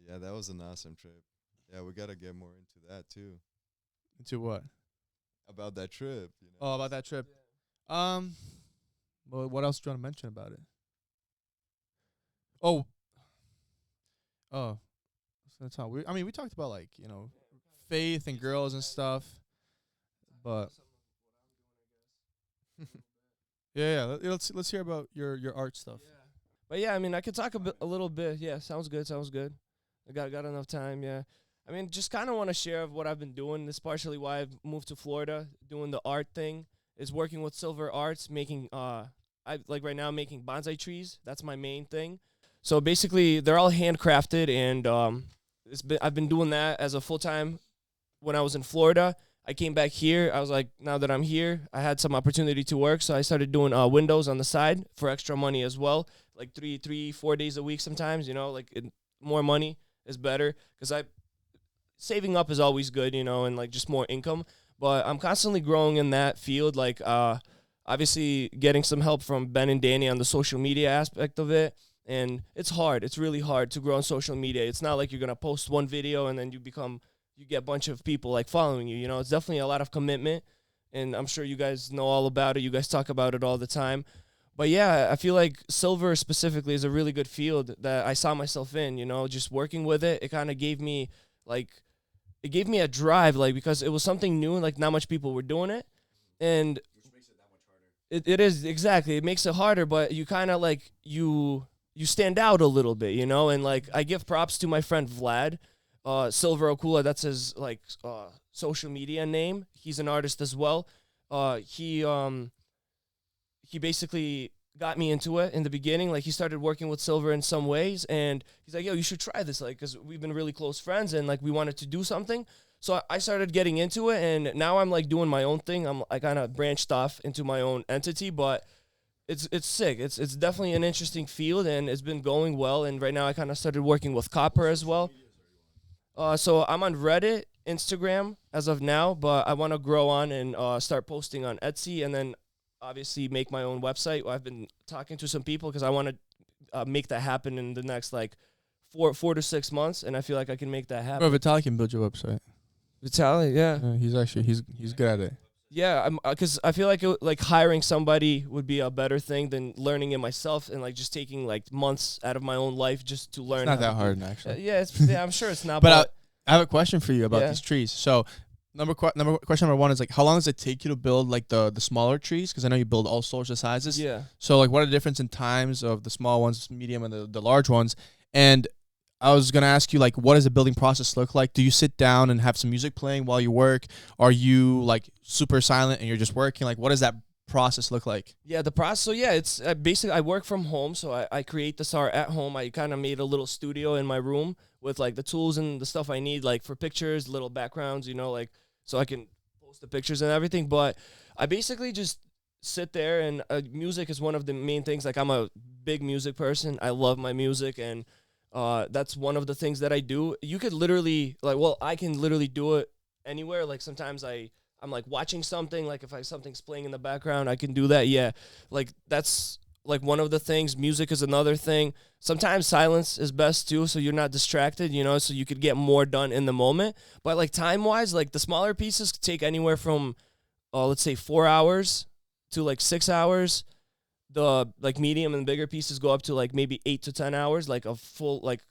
yeah, that was an awesome trip. Yeah, we gotta get more into that too. Into what? About that trip, Oh, about that trip. Well, what else do you want to mention about it? Oh, oh, so that's how we. I mean, we talked about like faith and girls and stuff, but yeah. Let's hear about your art stuff. But yeah, I mean, I could talk a little bit. Yeah, sounds good. Sounds good. I got enough time. Yeah, I mean, just kind of want to share of what I've been doing. This is partially why I've moved to Florida, doing the art thing. Is working with Silver Arts, making I like right now making bonsai trees. That's my main thing. So basically, they're all handcrafted, and I've been doing that as a full time. When I was in Florida, I came back here. I was like, now that I'm here, I had some opportunity to work, so I started doing windows on the side for extra money as well, like 4 days a week sometimes. More money is better because saving up is always good, and like just more income. But I'm constantly growing in that field, like obviously getting some help from Ben and Danny on the social media aspect of it. And it's hard. It's really hard to grow on social media. It's not like you're going to post one video and then you get a bunch of people like following you. It's definitely a lot of commitment. And I'm sure you guys know all about it. You guys talk about it all the time. But yeah, I feel like silver specifically is a really good field that I saw myself in, just working with it. It kind of gave me a drive, because it was something new and like not much people were doing it. And which makes it that much harder. It is, exactly. It makes it harder, but you kind of like, you stand out a little bit, and like I give props to my friend Vlad, Silver Okula, that's his like social media name. He's an artist as well. He basically got me into it in the beginning. Like he started working with Silver in some ways, and he's like, "Yo, you should try this," like because we've been really close friends, and like we wanted to do something. So I started getting into it, and now I'm like doing my own thing. I kind of branched off into my own entity, but it's sick. It's definitely an interesting field, and it's been going well. And right now, I kind of started working with copper as well. So I'm on Reddit, Instagram as of now, but I want to grow on and start posting on Etsy, and then obviously make my own website. I've been talking to some people because I want to make that happen in the next like 4 to 6 months, and I feel like I can make that happen. Bro, Vitaly can build your website. Vitaly, yeah. He's good at it. Yeah, because I feel like hiring somebody would be a better thing than learning it myself and like just taking like months out of my own life just to learn. It's not that hard, actually. Yeah, I'm sure it's not. But I have a question for you about these trees. So, question number one is like, how long does it take you to build like the smaller trees? Because I know you build all sorts of sizes. Yeah. So like, what are the difference in times of the small ones, medium, and the large ones? And I was going to ask you, like, what does the building process look like? Do you sit down and have some music playing while you work? Are you, like, super silent and you're just working? Like, what does that process look like? Yeah, the process, so yeah, it's basically I work from home, so I create this art at home. I kind of made a little studio in my room with, like, the tools and the stuff I need, like, for pictures, little backgrounds, like, so I can post the pictures and everything. But I basically just sit there, and music is one of the main things. Like, I'm a big music person. I love my music, and that's one of the things that I do. You could literally I can literally do it anywhere. Like sometimes I'm like watching something, like if something's playing in the background, I can do that. Yeah. Like that's like one of the things. Music is another thing. Sometimes silence is best too, so you're not distracted, so you could get more done in the moment. But like time wise, like the smaller pieces could take anywhere from let's say 4 hours to like 6 hours. The like medium and bigger pieces go up to like maybe 8 to 10 hours, like a full like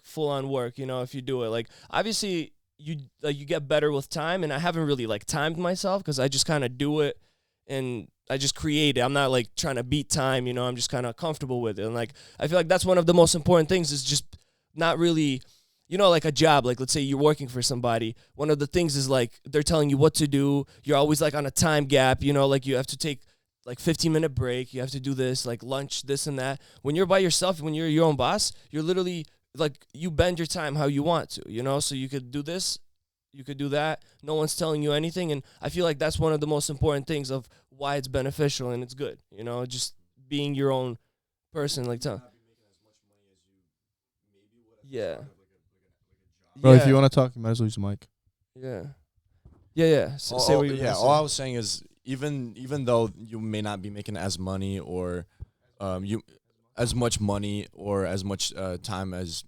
full on work, if you do it. Like obviously you get better with time, and I haven't really like timed myself because I just kind of do it and I just create it. I'm not like trying to beat time, I'm just kind of comfortable with it. And like I feel like that's one of the most important things is just not really like a job. Like let's say you're working for somebody, one of the things is like they're telling you what to do. You're always like on a time gap, like you have to take like 15-minute break, you have to do this, like lunch, this and that. When you're by yourself, when you're your own boss, you're literally like you bend your time how you want to, so you could do this, you could do that. No one's telling you anything, and I feel like that's one of the most important things of why it's beneficial and it's good, just being your own person. Like, yeah. Bro, if you want to talk, you might as well use the mic. Yeah. Say what you yeah. All I was saying is, even though you may not be making as money or as much money or as much time as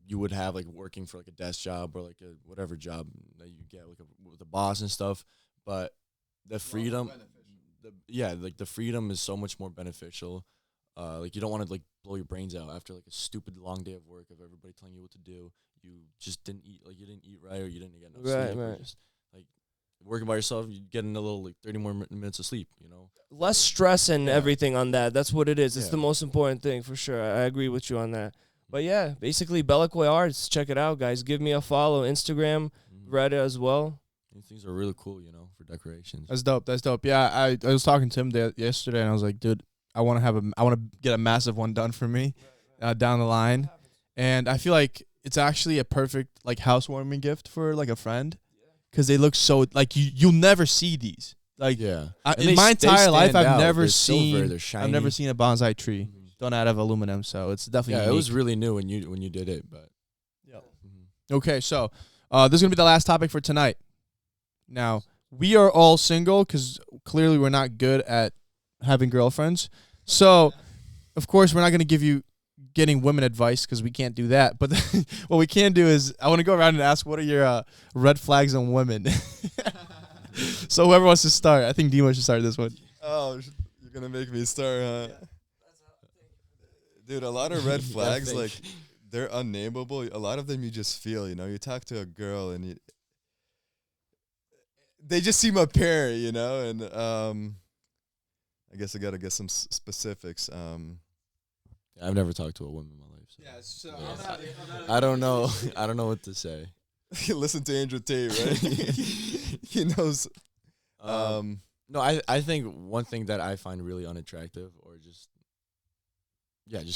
you would have like working for like a desk job or like a whatever job that you get like with a boss and stuff, but the freedom, the freedom is so much more beneficial. Like you don't want to like blow your brains out after like a stupid long day of work of everybody telling you what to do. You just didn't eat, like you didn't eat right, or you didn't get enough sleep. Or just like working by yourself, you get in a little like 30 more minutes of sleep. You know, less stress and everything on that. That's what it is. It's Yeah. the most important thing for sure. I agree with you on that. But yeah, basically Bellacquay Arts. Check it out, guys. Give me a follow. Instagram, Reddit as well. These things are really cool, you know, for decorations. That's dope. That's dope. Yeah, I was talking to him yesterday, and I was like, dude, I want to get a massive one done for me down the line, and I feel like it's actually a perfect like housewarming gift for like a friend, because they look so like you'll never see these. Like Yeah, in my entire life, I've never seen. I've never seen a bonsai tree done out of aluminum, so it's definitely Yeah, unique. it was really new when you did it, but Okay, so this is gonna be the last topic for tonight. Now we are all single because clearly we're not good at having girlfriends. So, of course, we're not gonna give you getting women advice because we can't do that. But what we can do is I want to go around and ask what are your red flags on women. So whoever wants to start, I think Dimo should start this one. Oh, you're gonna make me start, huh? Dude, a lot of red flags, like they're unnameable. A lot of them you just feel, you know. You talk to a girl and they just seem apparent, you know. And I guess I gotta get some specifics. I've never talked to a woman in my life. So. Yeah, so I don't know. I don't know what to say. Listen to Andrew Tate, right? He knows. No, I think one thing that I find really unattractive, or just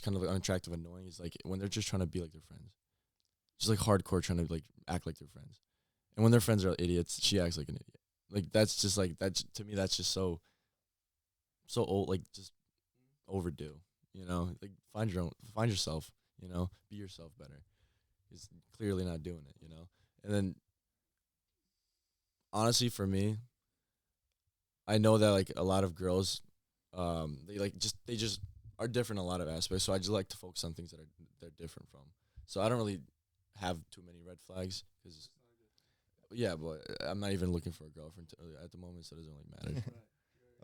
kind of like unattractive, annoying, is like when they're just trying to be like their friends, just like hardcore trying to like act like their friends, and when their friends are idiots, she acts like an idiot. Like that's just like that to me. That's just so old, like just overdue. You know, like find yourself. You know, be yourself better. He's clearly not doing it. You know, and then honestly, for me, I know that like a lot of girls, they just are different in a lot of aspects. So I just like to focus on things that they're different from. So I don't really have too many red flags because, yeah, but I'm not even looking for a girlfriend at the moment, so it doesn't really matter.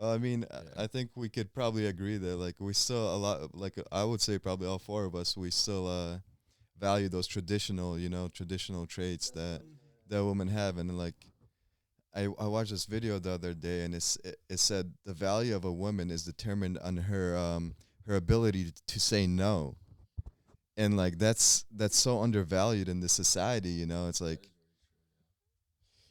I mean, I think we could probably agree that like we still like I would say probably all four of us, we still value those traditional traits that women have. And like I watched this video the other day, and it said the value of a woman is determined on her ability to say no. And like that's so undervalued in this society, you know. It's like,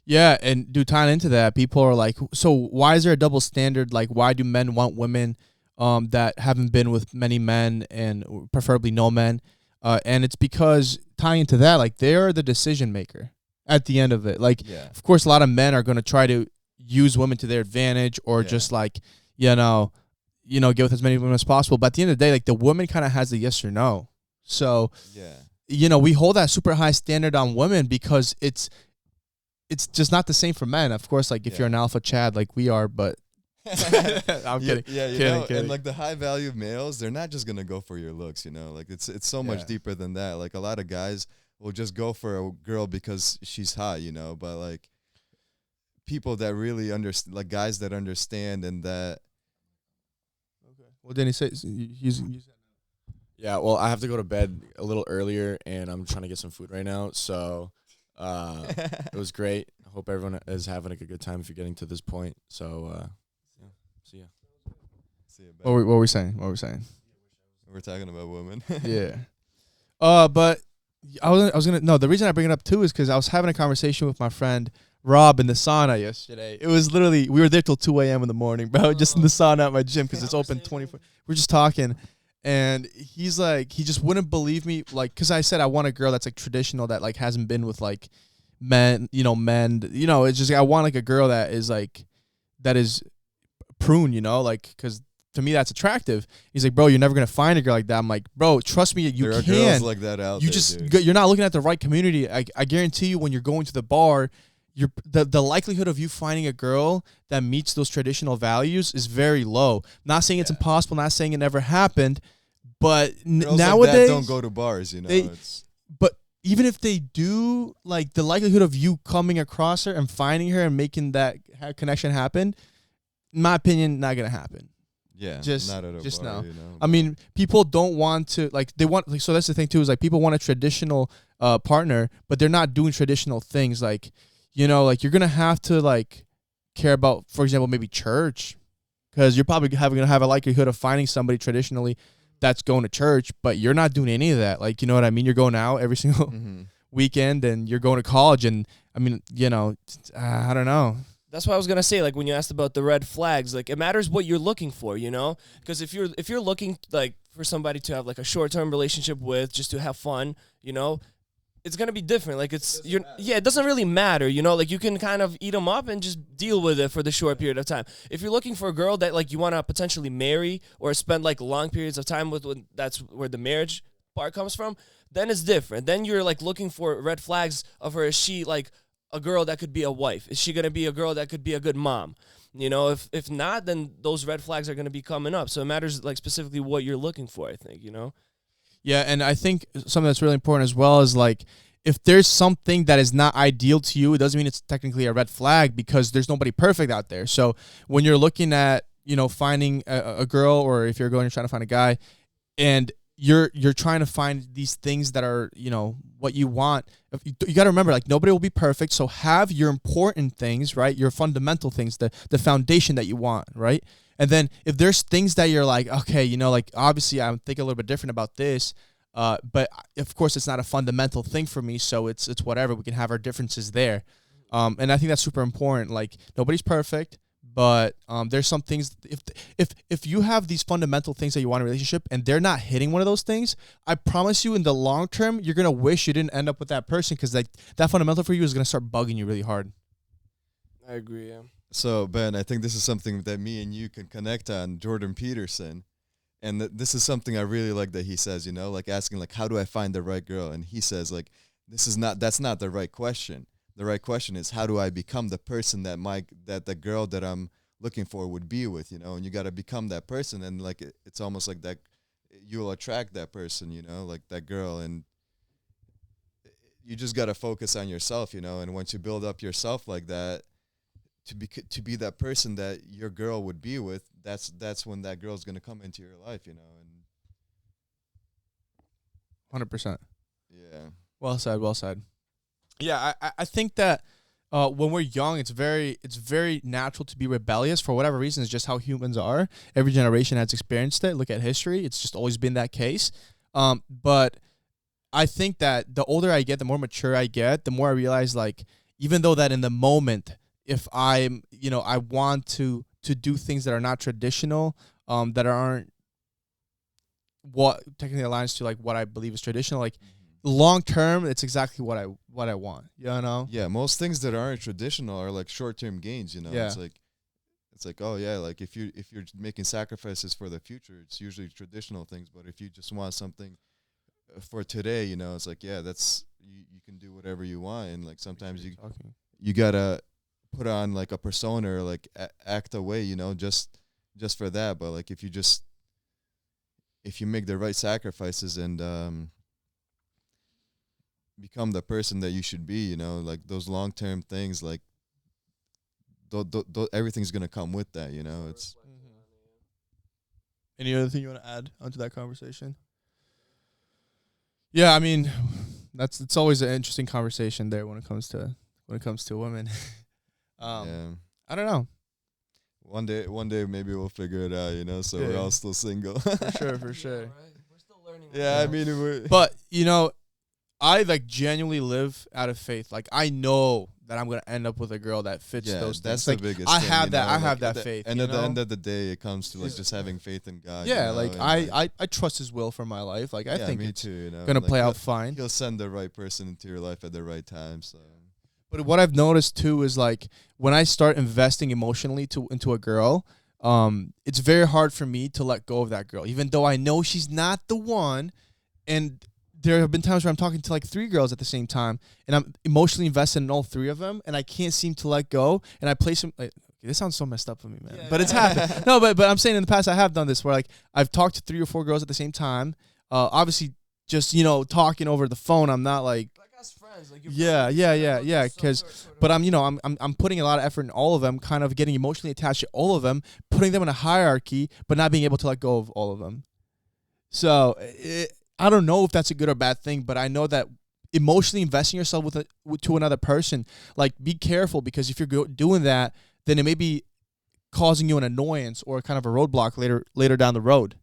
yeah, and tying into that, people are like, so why is there a double standard? Like, why do men want women that haven't been with many men, and preferably no men? And it's because tying into that, like, they're the decision maker at the end of it. Like, of course, a lot of men are going to try to use women to their advantage, or just like, get with as many women as possible. But at the end of the day, like, the woman kind of has the yes or no. So, we hold that super high standard on women because it's just not the same for men. Of course, like if you're an alpha Chad like we are, but I'm kidding. Kidding. And like the high value males, they're not just gonna go for your looks, you know. Like it's so much deeper than that. Like a lot of guys will just go for a girl because she's hot, you know. But like people that really understand, like guys that understand, and that. Okay. Well, then he says he's Yeah. Well, I have to go to bed a little earlier, and I'm trying to get some food right now. So. It was great. I hope everyone is having a good time if you're getting to this point. So, see ya. See ya. What were we saying? We're talking about women. Yeah. But I was gonna no. The reason I bring it up too is because I was having a conversation with my friend Rob in the sauna yesterday. It was literally we were there till 2 a.m. in the morning, bro. Just in the sauna at my gym because it's open 24. We're just talking. And he's like, he just wouldn't believe me, like, because I said I want a girl that's like traditional, that like hasn't been with like men. It's just I want like a girl that is like, that is prune, like, because to me that's attractive. He's like, bro, you're never gonna find a girl like that. I'm like, bro, trust me, you there can. There are girls like that out there. You're not looking at the right community. I guarantee you, when you're going to the bar, the likelihood of you finding a girl that meets those traditional values is very low. Not saying it's impossible, not saying it never happened, but nowadays like that don't go to bars, you know. But even if they do, like the likelihood of you coming across her and finding her and making that connection happen, in my opinion, not gonna happen. Yeah, just not at a just bar, no. you know. I mean, people don't want to like they want like, so that's the thing too is like people want a traditional partner, but they're not doing traditional things like like you're gonna have to like care about, for example, maybe church, because you're probably gonna have a likelihood of finding somebody traditionally that's going to church, but you're not doing any of that. Like, you know what I mean? You're going out every single weekend, and you're going to college, and I mean, I don't know. That's what I was gonna say. Like when you asked about the red flags, like it matters what you're looking for, Because if you're looking like for somebody to have like a short-term relationship with, just to have fun, it's gonna be different. Like it doesn't really matter, Like you can kind of eat them up and just deal with it for the short period of time. If you're looking for a girl that like you want to potentially marry or spend like long periods of time with, that's where the marriage part comes from. Then it's different. Then you're like looking for red flags of her. Is she like a girl that could be a wife? Is she gonna be a girl that could be a good mom? If not, then those red flags are gonna be coming up. So it matters like specifically what you're looking for, I think, Yeah, and I think something that's really important as well is like if there's something that is not ideal to you, it doesn't mean it's technically a red flag because there's nobody perfect out there. So when you're looking at, finding a girl, or if you're going and trying to find a guy, and you're trying to find these things that are, what you want, you got to remember, like, nobody will be perfect. So have your important things, right? Your fundamental things, the foundation that you want, right? And then if there's things that you're like, okay, like obviously I'm thinking a little bit different about this, but of course it's not a fundamental thing for me, so it's whatever. We can have our differences there, and I think that's super important. Like nobody's perfect, but there's some things. If you have these fundamental things that you want in a relationship and they're not hitting one of those things, I promise you, in the long term, you're gonna wish you didn't end up with that person because like that fundamental for you is gonna start bugging you really hard. I agree. Yeah. So, Ben, I think this is something that me and you can connect on, Jordan Peterson. And this is something I really like that he says, like asking, like, how do I find the right girl? And he says, like, that's not the right question. The right question is, how do I become the person that the girl that I'm looking for would be with, And you got to become that person. And, like, it's almost like that you'll attract that person, like that girl. And you just got to focus on yourself, And once you build up yourself like that, to be that person that your girl would be with, that's when that girl's gonna come into your life, and 100%. Yeah. Well said. Yeah, I think that when we're young, it's very natural to be rebellious for whatever reason. It's just how humans are. Every generation has experienced it. Look at history; it's just always been that case. But I think that the older I get, the more mature I get, the more I realize, like, even though that in the moment, if I'm, I want to do things that are not traditional, that aren't what technically aligns to like what I believe is traditional, like long term, it's exactly what I want. Yeah, most things that aren't traditional are like short term gains. Yeah. It's like oh yeah, like if you're making sacrifices for the future, it's usually traditional things. But if you just want something for today, it's like yeah, that's you can do whatever you want, and like sometimes you gotta put on like a persona or like act a way, just for that. But like if you make the right sacrifices and become the person that you should be, like those long-term things, like everything's gonna come with that, It's Any other thing you want to add onto that conversation? Yeah, I mean, it's always an interesting conversation there when it comes to women. Yeah. I don't know. One day maybe we'll figure it out, so we're all still single. For sure. Yeah, right? We're still learning. Yeah, I mean, but I like genuinely live out of faith. Like I know that I'm gonna end up with a girl that fits those that's things. the biggest I thing, have that. I like have that faith. And at the end of the day, it comes to like just having faith in God. Yeah, like I trust His will for my life. Like I think me it's too, gonna like play out fine. He'll send the right person into your life at the right time. So. But what I've noticed too is like when I start investing emotionally into a girl, it's very hard for me to let go of that girl, even though I know she's not the one. And there have been times where I'm talking to like 3 girls at the same time, and I'm emotionally invested in all 3 of them, and I can't seem to let go. And I play some. Like, this sounds so messed up for me, man. Yeah, but it's happened. No, but I'm saying in the past I have done this where like I've talked to 3 or 4 girls at the same time. Obviously, just talking over the phone. I'm not like as friends. sense. Like, you're Yeah. But I'm putting a lot of effort in all of them, kind of getting emotionally attached to all of them, putting them in a hierarchy, but not being able to let go of all of them. So I don't know if that's a good or bad thing, but I know that emotionally investing yourself to another person, like, be careful, because if you're doing that, then it may be causing you an annoyance or kind of a roadblock later down the road.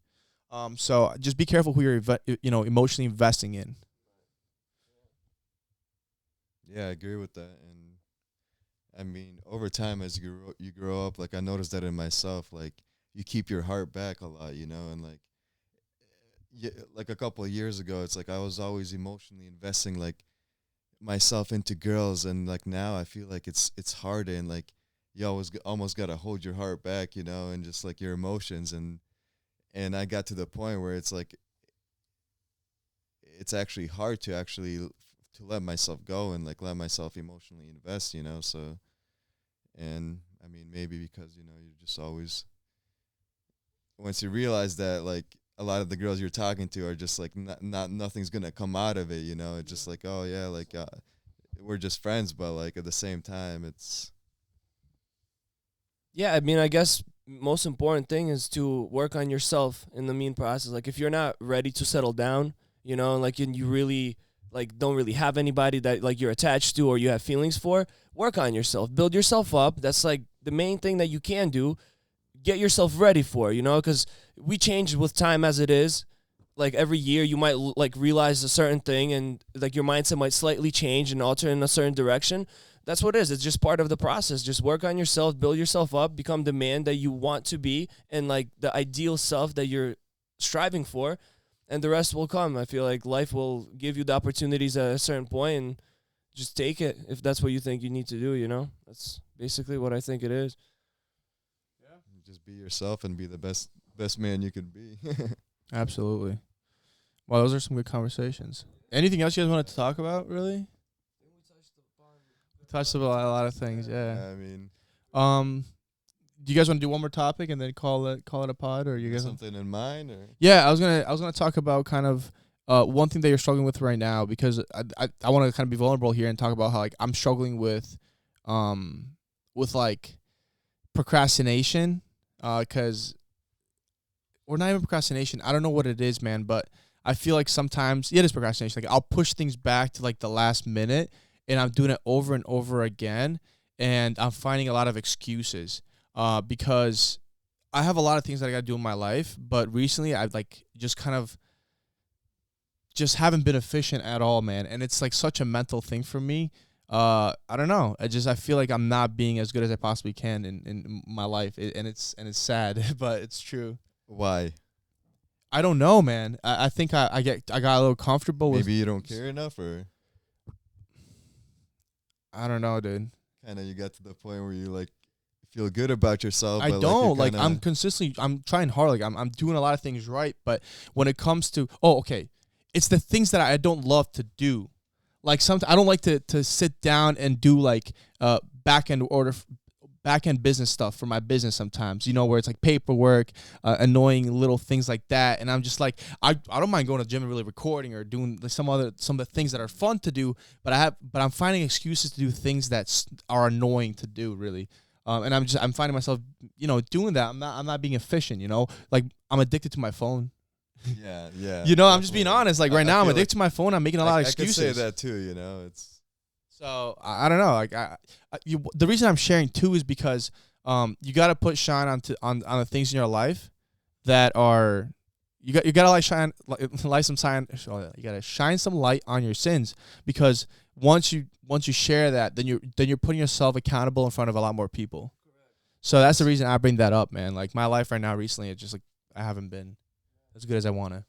So just be careful who you're emotionally investing in. Yeah, I agree with that. And I mean, over time, as you grow up, like, I noticed that in myself, like, you keep your heart back a lot, and like, like a couple of years ago, it's like I was always emotionally investing, like, myself into girls, and like now I feel like it's harder, and like you almost got to hold your heart back, and just like your emotions, and I got to the point where it's like it's actually hard to let myself go and like let myself emotionally invest, so. And I mean, maybe because you're just always, once you realize that, like, a lot of the girls you're talking to are just like nothing's gonna come out of it, it's just like, oh yeah, like, we're just friends, but like at the same time, it's. Yeah, I mean, I guess most important thing is to work on yourself in the mean process. Like, if you're not ready to settle down, like, and you really like don't really have anybody that like you're attached to or you have feelings for, work on yourself, build yourself up. That's like the main thing that you can do. Get yourself ready for, because we change with time as it is. Like, every year you might like realize a certain thing, and like your mindset might slightly change and alter in a certain direction. That's what it is. It's just part of the process. Just work on yourself, build yourself up, become the man that you want to be, and like the ideal self that you're striving for, and the rest will come. I feel like life will give you the opportunities at a certain point, and just take it if that's what you think you need to do. That's basically what I think it is. Just be yourself and be the best man you could be. Absolutely. Well, those are some good conversations. Anything else you guys wanted to talk about, really? We touched about a lot of things, yeah. I mean, do you guys want to do one more topic and then call it a pod, or you guys something in mind, or? Yeah, I was gonna talk about kind of one thing that you're struggling with right now, because I want to kind of be vulnerable here and talk about how, like, I'm struggling with like procrastination. Because, or not even procrastination, I don't know what it is, man, but I feel like sometimes it is procrastination. Like, I'll push things back to like the last minute, and I'm doing it over and over again, and I'm finding a lot of excuses. Because I have a lot of things that I got to do in my life, but recently I've like just kind of just haven't been efficient at all, man, and it's like such a mental thing for me. I don't know. I feel like I'm not being as good as I possibly can in my life, and it's sad, but it's true. Why? I don't know, man. I think I got a little comfortable with. Maybe you don't care enough, or I don't know, dude. Kind of, you got to the point where you like feel good about yourself. I but don't like. I'm trying hard. Like, I'm doing a lot of things right, but when it comes to it's the things that I don't love to do. Like, I don't like to sit down and do like back end business stuff for my business sometimes, where it's like paperwork, annoying little things like that. And I'm just like, I don't mind going to the gym and really recording or doing like some of the things that are fun to do, but I'm finding excuses to do things that are annoying to do, really. And I'm finding myself, doing that. I'm not being efficient, like, I'm addicted to my phone. Yeah. I'm just being honest. Like, right now, I'm addicted to my phone. I'm making a lot of excuses. I could say that too. It's so I don't know. Like, the reason I'm sharing too is because you got to put shine on the things in your life that are you got to you got to shine some light on your sins, because once you share that, then you're putting yourself accountable in front of a lot more people. So that's the reason I bring that up, man. Like, my life right now recently, it's just like I haven't been as good as I want to.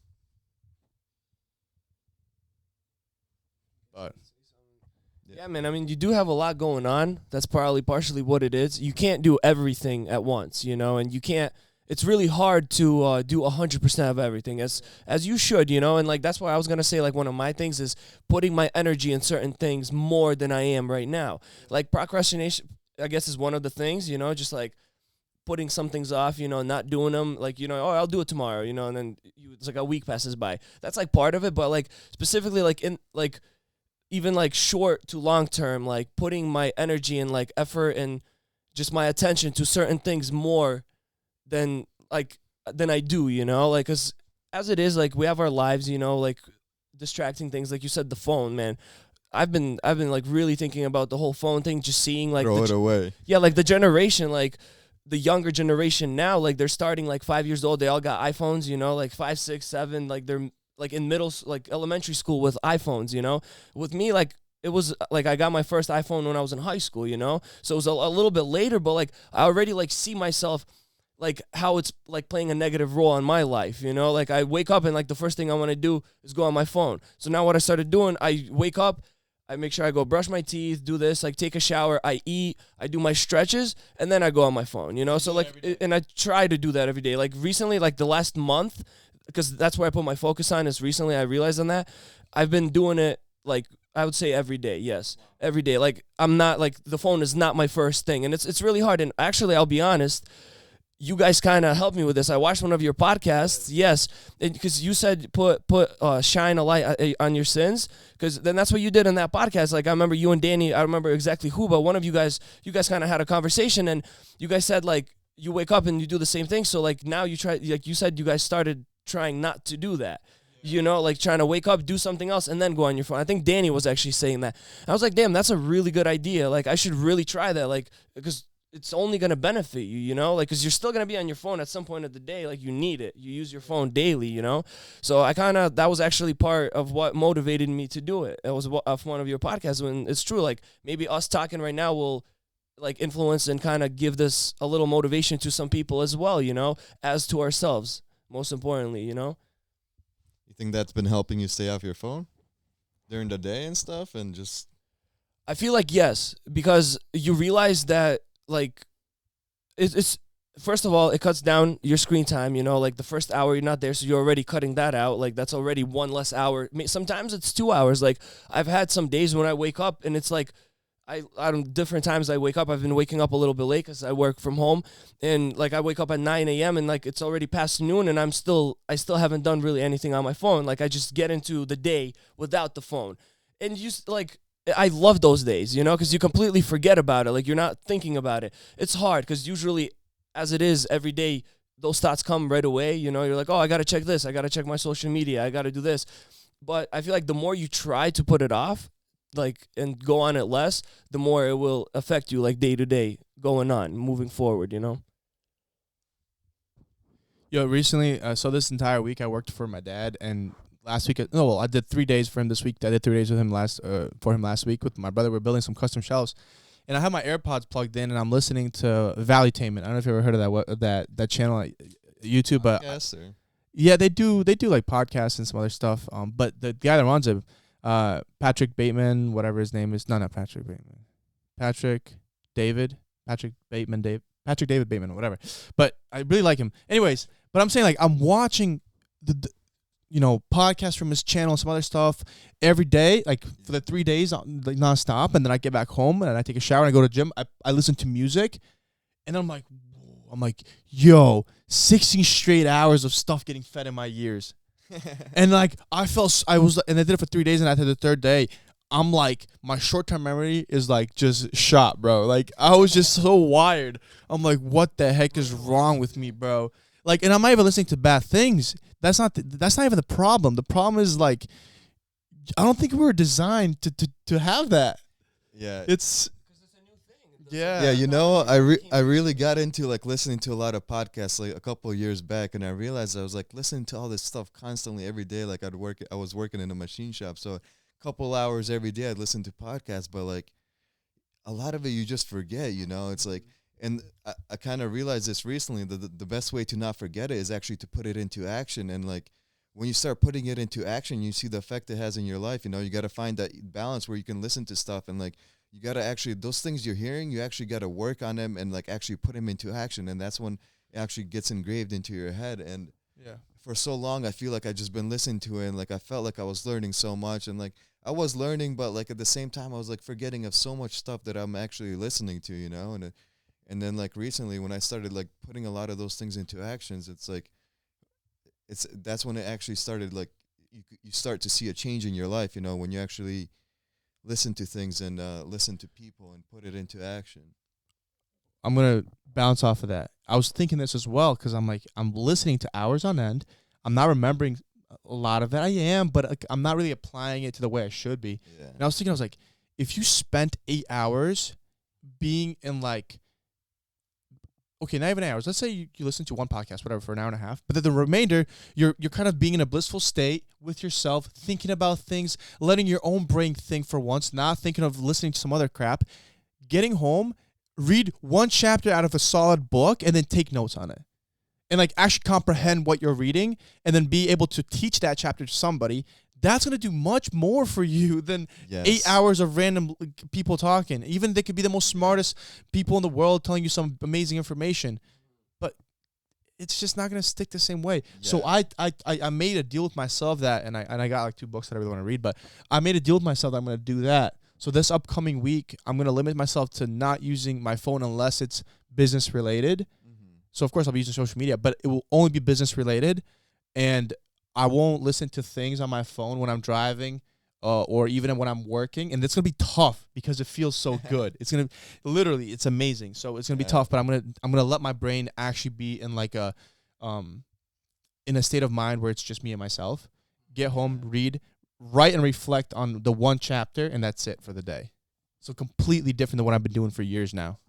But yeah, man, I mean, you do have a lot going on. That's probably partially what it is. You can't do everything at once, and you can't. It's really hard to do 100% of everything as you should, and like that's why I was gonna say, like, one of my things is putting my energy in certain things more than I am right now. Like, procrastination, I guess, is one of the things, just like putting some things off, not doing them, like, I'll do it tomorrow, and then it's like a week passes by. That's like part of it, but like specifically like in like even like short to long term, like putting my energy and like effort and just my attention to certain things more than I do, you know, like, cause as it is, like, we have our lives, you know, like distracting things, like you said, the phone, man. I've been like really thinking about the whole phone thing, just seeing like Throw it away. yeah, like the generation, like the younger generation now, like they're starting like 5 years old. They all got iPhones, you know, like 5, 6, 7, like they're like in like elementary school with iPhones, you know. With me, like it was like I got my first iPhone when I was in high school, you know. So it was a little bit later, but like I already like see myself like how it's like playing a negative role in my life, you know. Like I wake up and like the first thing I want to do is go on my phone. So now what I started doing, I wake up, I make sure I go brush my teeth, do this, like take a shower, I eat, I do my stretches, and then I go on my phone, you know? So like, and I try to do that every day. Like recently, like the last month, because that's where I put my focus on is recently I realized on that, I've been doing it like, I would say every day, yes. Every day. Like I'm not like, the phone is not my first thing. And it's really hard. And actually, I'll be honest, you guys kind of helped me with this. I watched one of your podcasts, yes, because you said put shine a light on your sins, because then that's what you did in that podcast. Like I remember you and Danny, I don't remember exactly who, but one of you guys kind of had a conversation, and you guys said like you wake up and you do the same thing. So like now you try, like you said, you guys started trying not to do that. You know, like trying to wake up, do something else, and then go on your phone. I think Danny was actually saying that. I was like, damn, that's a really good idea. Like I should really try that. Like because it's only going to benefit you, you know, like, because you're still going to be on your phone at some point of the day. Like, you need it. You use your phone daily, you know. So that was actually part of what motivated me to do it. It was off one of your podcasts. And it's true. Like, maybe us talking right now will, like, influence and kind of give this a little motivation to some people as well, you know, as to ourselves, most importantly, you know. You think that's been helping you stay off your phone during the day and stuff, and just? I feel like yes, because you realize that, like, it's first of all, it cuts down your screen time, you know, like the first hour you're not there, so you're already cutting that out. Like that's already one less hour. Sometimes it's 2 hours. Like I've had some days when I wake up and it's like I don't, different times I wake up. I've been waking up a little bit late because I work from home, and like I wake up at 9 a.m. and like it's already past noon, and I still haven't done really anything on my phone. Like I just get into the day without the phone, and like. I love those days, you know, because you completely forget about it. Like, you're not thinking about it. It's hard because usually, as it is every day, those thoughts come right away. You know, you're like, oh, I got to check this. I got to check my social media. I got to do this. But I feel like the more you try to put it off, like, and go on it less, the more it will affect you, like, day to day going on, moving forward, you know? Yo, recently, so this entire week I worked for my dad, and last week, I did 3 days for him this week. I did 3 days with him last week with my brother. We're building some custom shelves, and I have my AirPods plugged in, and I'm listening to Valleytainment. I don't know if you ever heard of that channel at YouTube, but yeah, they do like podcasts and some other stuff. But the guy that runs it, Patrick Bateman, whatever his name is, not Patrick Bateman, Patrick David Bateman, whatever. But I really like him. Anyways, but I'm saying like I'm watching the podcasts from his channel and some other stuff every day, like for the 3 days, like nonstop. And then I get back home and I take a shower and I go to the gym. I listen to music, and then I'm like, yo, 16 straight hours of stuff getting fed in my ears. And like, and I did it for 3 days, and after the third day, I'm like, my short-term memory is like just shot, bro. Like I was just so wired. I'm like, what the heck is wrong with me, bro? Like, and I'm not even listening to bad things. That's not even the problem. The problem is like, I don't think we were designed to have that. Yeah, it's a new thing. Yeah, you know, I really got into like listening to a lot of podcasts like a couple of years back, and I realized I was like listening to all this stuff constantly every day. Like I was working in a machine shop, so a couple hours every day I'd listen to podcasts, but like a lot of it you just forget, you know. It's like, and I kind of realized this recently, the best way to not forget it is actually to put it into action. And like when you start putting it into action, you see the effect it has in your life. You know, you got to find that balance where you can listen to stuff, and like you got to actually, those things you're hearing, you actually got to work on them and like actually put them into action. And that's when it actually gets engraved into your head. And yeah, for so long, I feel like I just been listening to it, and like I felt like I was learning so much, and like I was learning, but like at the same time, I was like forgetting of so much stuff that I'm actually listening to, you know. And then like recently when I started like putting a lot of those things into actions, it's like, that's when it actually started, like you start to see a change in your life, you know, when you actually listen to things and listen to people and put it into action. I'm going to bounce off of that. I was thinking this as well because I'm like, I'm listening to hours on end. I'm not remembering a lot of it. I am, but like, I'm not really applying it to the way I should be. Yeah. And I was thinking, I was like, if you spent 8 hours being in like, okay, not even 8 hours. Let's say you listen to one podcast, whatever, for an hour and a half. But then the remainder, you're kind of being in a blissful state with yourself, thinking about things, letting your own brain think for once, not thinking of listening to some other crap. Getting home, read one chapter out of a solid book, and then take notes on it. And like actually comprehend what you're reading, and then be able to teach that chapter to somebody. That's going to do much more for you than 8 hours of random people talking. Even they could be the most smartest people in the world telling you some amazing information. But it's just not going to stick the same way. Yeah. So I made a deal with myself that, and I got like 2 books that I really want to read, but I made a deal with myself that I'm going to do that. So this upcoming week, I'm going to limit myself to not using my phone unless it's business related. Mm-hmm. So of course I'll be using social media, but it will only be business related. And I won't listen to things on my phone when I'm driving or even when I'm working. And it's going to be tough because it feels so good. It's going to literally, it's amazing. So it's going to be tough, but I'm going to let my brain actually be in like in a state of mind where it's just me and myself. Get home, read, write and reflect on the one chapter, and that's it for the day. So completely different than what I've been doing for years now.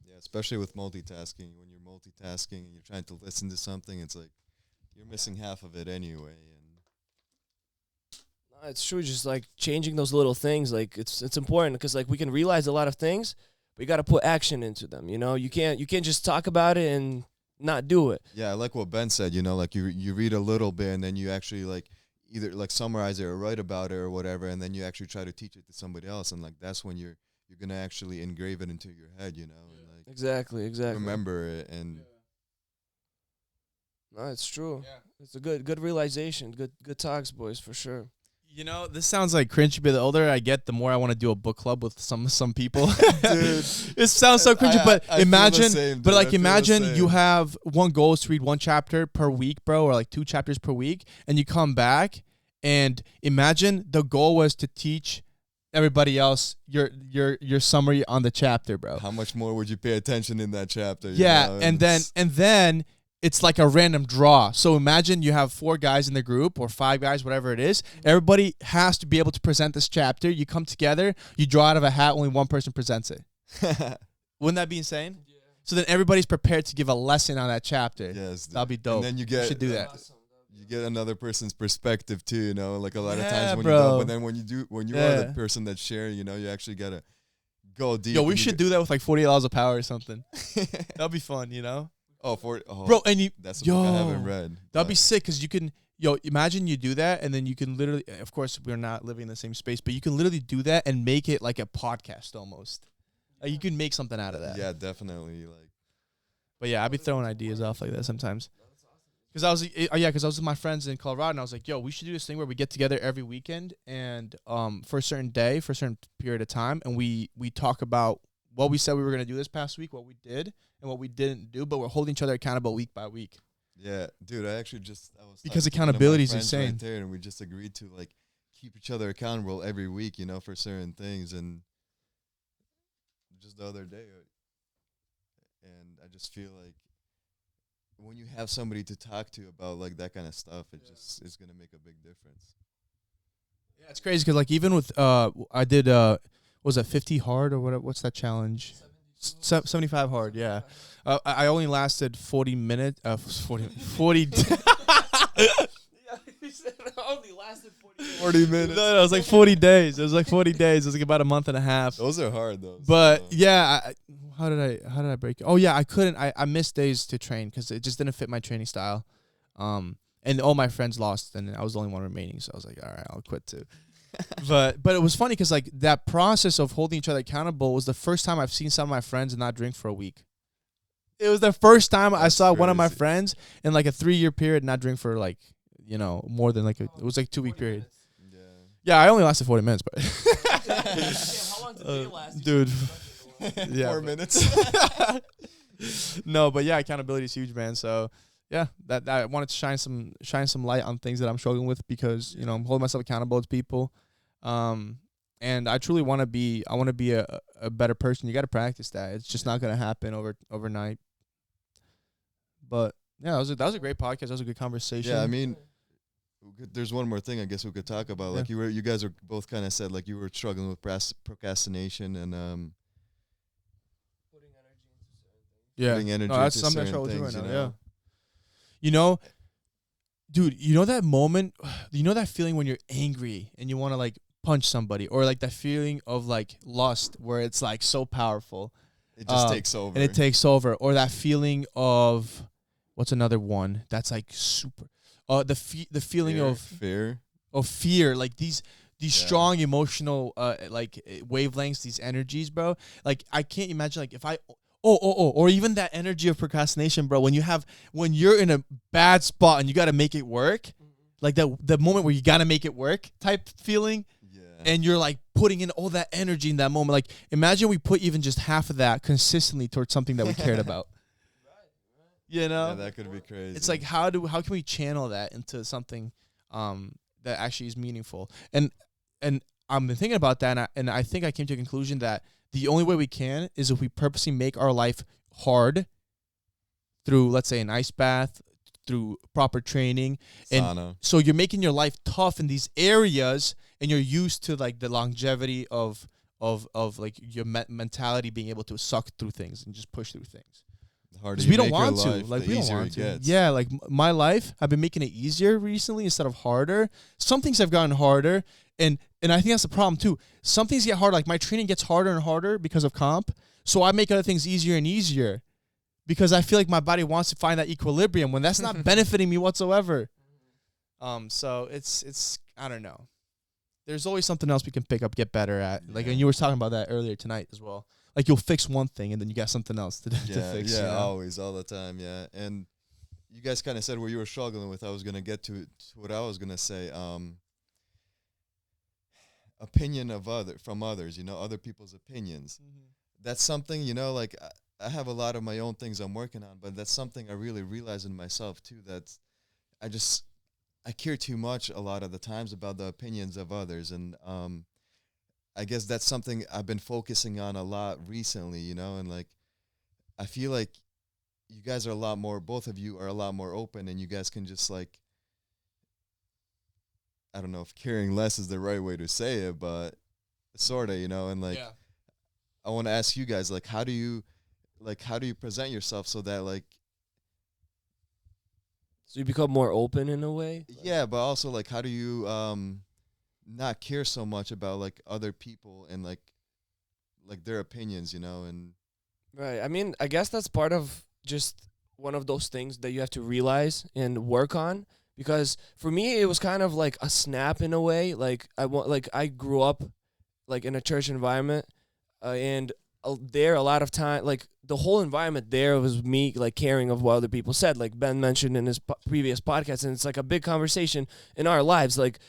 Yeah, especially with multitasking. When you're multitasking and you're trying to listen to something, it's like, you're missing half of it anyway. And it's true. Just like changing those little things, like it's important because like we can realize a lot of things, but you got to put action into them. You know, you can't just talk about it and not do it. Yeah, I like what Ben said. You know, like you read a little bit and then you actually like either like summarize it or write about it or whatever, and then you actually try to teach it to somebody else, and like that's when you're gonna actually engrave it into your head. You know, and like exactly remember it and. No, it's true. Yeah. It's a good realization. Good talks, boys, for sure. You know, this sounds like cringy, but the older I get, the more I want to do a book club with some people. Dude, it sounds so cringy, but imagine, same, but like imagine you have one goal is to read one chapter per week, bro, or like 2 chapters per week, and you come back, and imagine the goal was to teach everybody else your summary on the chapter, bro. How much more would you pay attention in that chapter? Yeah, you know? and then it's like a random draw. So imagine you have 4 guys in the group or 5 guys, whatever it is. Everybody has to be able to present this chapter. You come together, you draw out of a hat, only one person presents it. Wouldn't that be insane? Yeah. So then everybody's prepared to give a lesson on that chapter. Yes. That'd be dope. And then you should do that. Awesome. You get another person's perspective too, you know, like a lot of times when bro. you go, but then when you are the person that's sharing, you know, you actually gotta go deep. Yo, we should do that with like 48 Laws of Power or something. That'd be fun, you know? Bro, and that's what I haven't read. That'd be sick because you can, imagine you do that and then you can literally, of course, we're not living in the same space, but you can literally do that and make it like a podcast almost. Like you can make something out of that. Yeah, definitely. But yeah, I'd be throwing ideas off like that sometimes. Because I was with my friends in Colorado and I was like, yo, we should do this thing where we get together every weekend and for a certain day, for a certain period of time, and we talk about what we said we were going to do this past week, what we did, and what we didn't do, but we're holding each other accountable week by week. Yeah, dude, I was because accountability is insane. Right there, and we just agreed to like keep each other accountable every week, you know, for certain things. And just the other day, and I just feel like when you have somebody to talk to about like that kind of stuff, it just is gonna make a big difference. Yeah, it's crazy because like even with I did was it 50 hard or what's that challenge? 75 hard, yeah. I only lasted 40 minutes. 40. Only lasted 40 minutes. No, it was like 40 days. It was like 40 days. It was like about a month and a half. Those are hard though. But yeah, how did I break it? Oh yeah, I couldn't. I missed days to train because it just didn't fit my training style. And all my friends lost, and I was the only one remaining. So I was like, all right, I'll quit too. but it was funny because like that process of holding each other accountable was the first time I've seen some of my friends not drink for a week. It was the first time I saw one of my friends in like a 3-year period not drink for like, more than like it was like 2-week period. Yeah, I only lasted 40 minutes, but how long did they last? Dude. Yeah, 4 minutes. No, but yeah, accountability is huge, man. So yeah, that I wanted to shine some light on things that I'm struggling with because I'm holding myself accountable to people. And I truly want to be. I want to be a better person. You got to practice that. It's just not gonna happen overnight. But yeah, that was a great podcast. That was a good conversation. Yeah, I mean, there's one more thing I guess we could talk about. Like you guys are both kind of said like you were struggling with procrastination and putting energy that's into something I certain struggle with things, right now. you know? Yeah, you know, dude, you know that moment, you know that feeling when you're angry and you want to like punch somebody, or like that feeling of like lust where it's like so powerful, It just takes over. and it takes over, or that feeling of what's another one that's like super, the feeling of fear, like these strong emotional wavelengths, these energies, bro. Like I can't imagine like if I or even that energy of procrastination, bro. When you're in a bad spot and you got to make it work, like the moment where you got to make it work type feeling, and you're like putting in all that energy in that moment. Like imagine we put even just half of that consistently towards something that we cared about. You know, yeah, that could be crazy. It's like how can we channel that into something that actually is meaningful? And I've been thinking about that, and I think I came to a conclusion that the only way we can is if we purposely make our life hard through, let's say, an ice bath, through proper training. Sauna. And so you're making your life tough in these areas, and you're used to like the longevity of like your mentality being able to suck through things and just push through things. Because we don't want to. Like we don't want to. Yeah, like my life, I've been making it easier recently instead of harder. Some things have gotten harder, and I think that's the problem too. Some things get harder. Like my training gets harder and harder because of comp. So I make other things easier and easier because I feel like my body wants to find that equilibrium when that's not benefiting me whatsoever. So it's I don't know. There's always something else we can pick up, get better at. Like, and you were talking about that earlier tonight as well. Like you'll fix one thing and then you got something else to fix. Yeah, always, all the time, yeah. And you guys kind of said where you were struggling with. I was gonna get to what I was gonna say. Opinion of from others, you know, other people's opinions. Mm-hmm. That's something, you know, like I have a lot of my own things I'm working on, but that's something I really realize in myself too. That I care too much a lot of the times about the opinions of others, and I guess that's something I've been focusing on a lot recently, you know, and like I feel like you guys are both of you are a lot more open, and you guys can just like, I don't know if caring less is the right way to say it, but sort of, you know, and like I want to ask you guys, like, how do you present yourself so that like, so you become more open in a way? Yeah, but also like, how do you not care so much about like other people and like their opinions, you know? And right. I mean, I guess that's part of just one of those things that you have to realize and work on, because for me it was kind of like a snap in a way. Like I grew up like in a church environment, and there a lot of time, like the whole environment there was me like caring of what other people said, like Ben mentioned in his previous podcast, and it's like a big conversation in our lives, like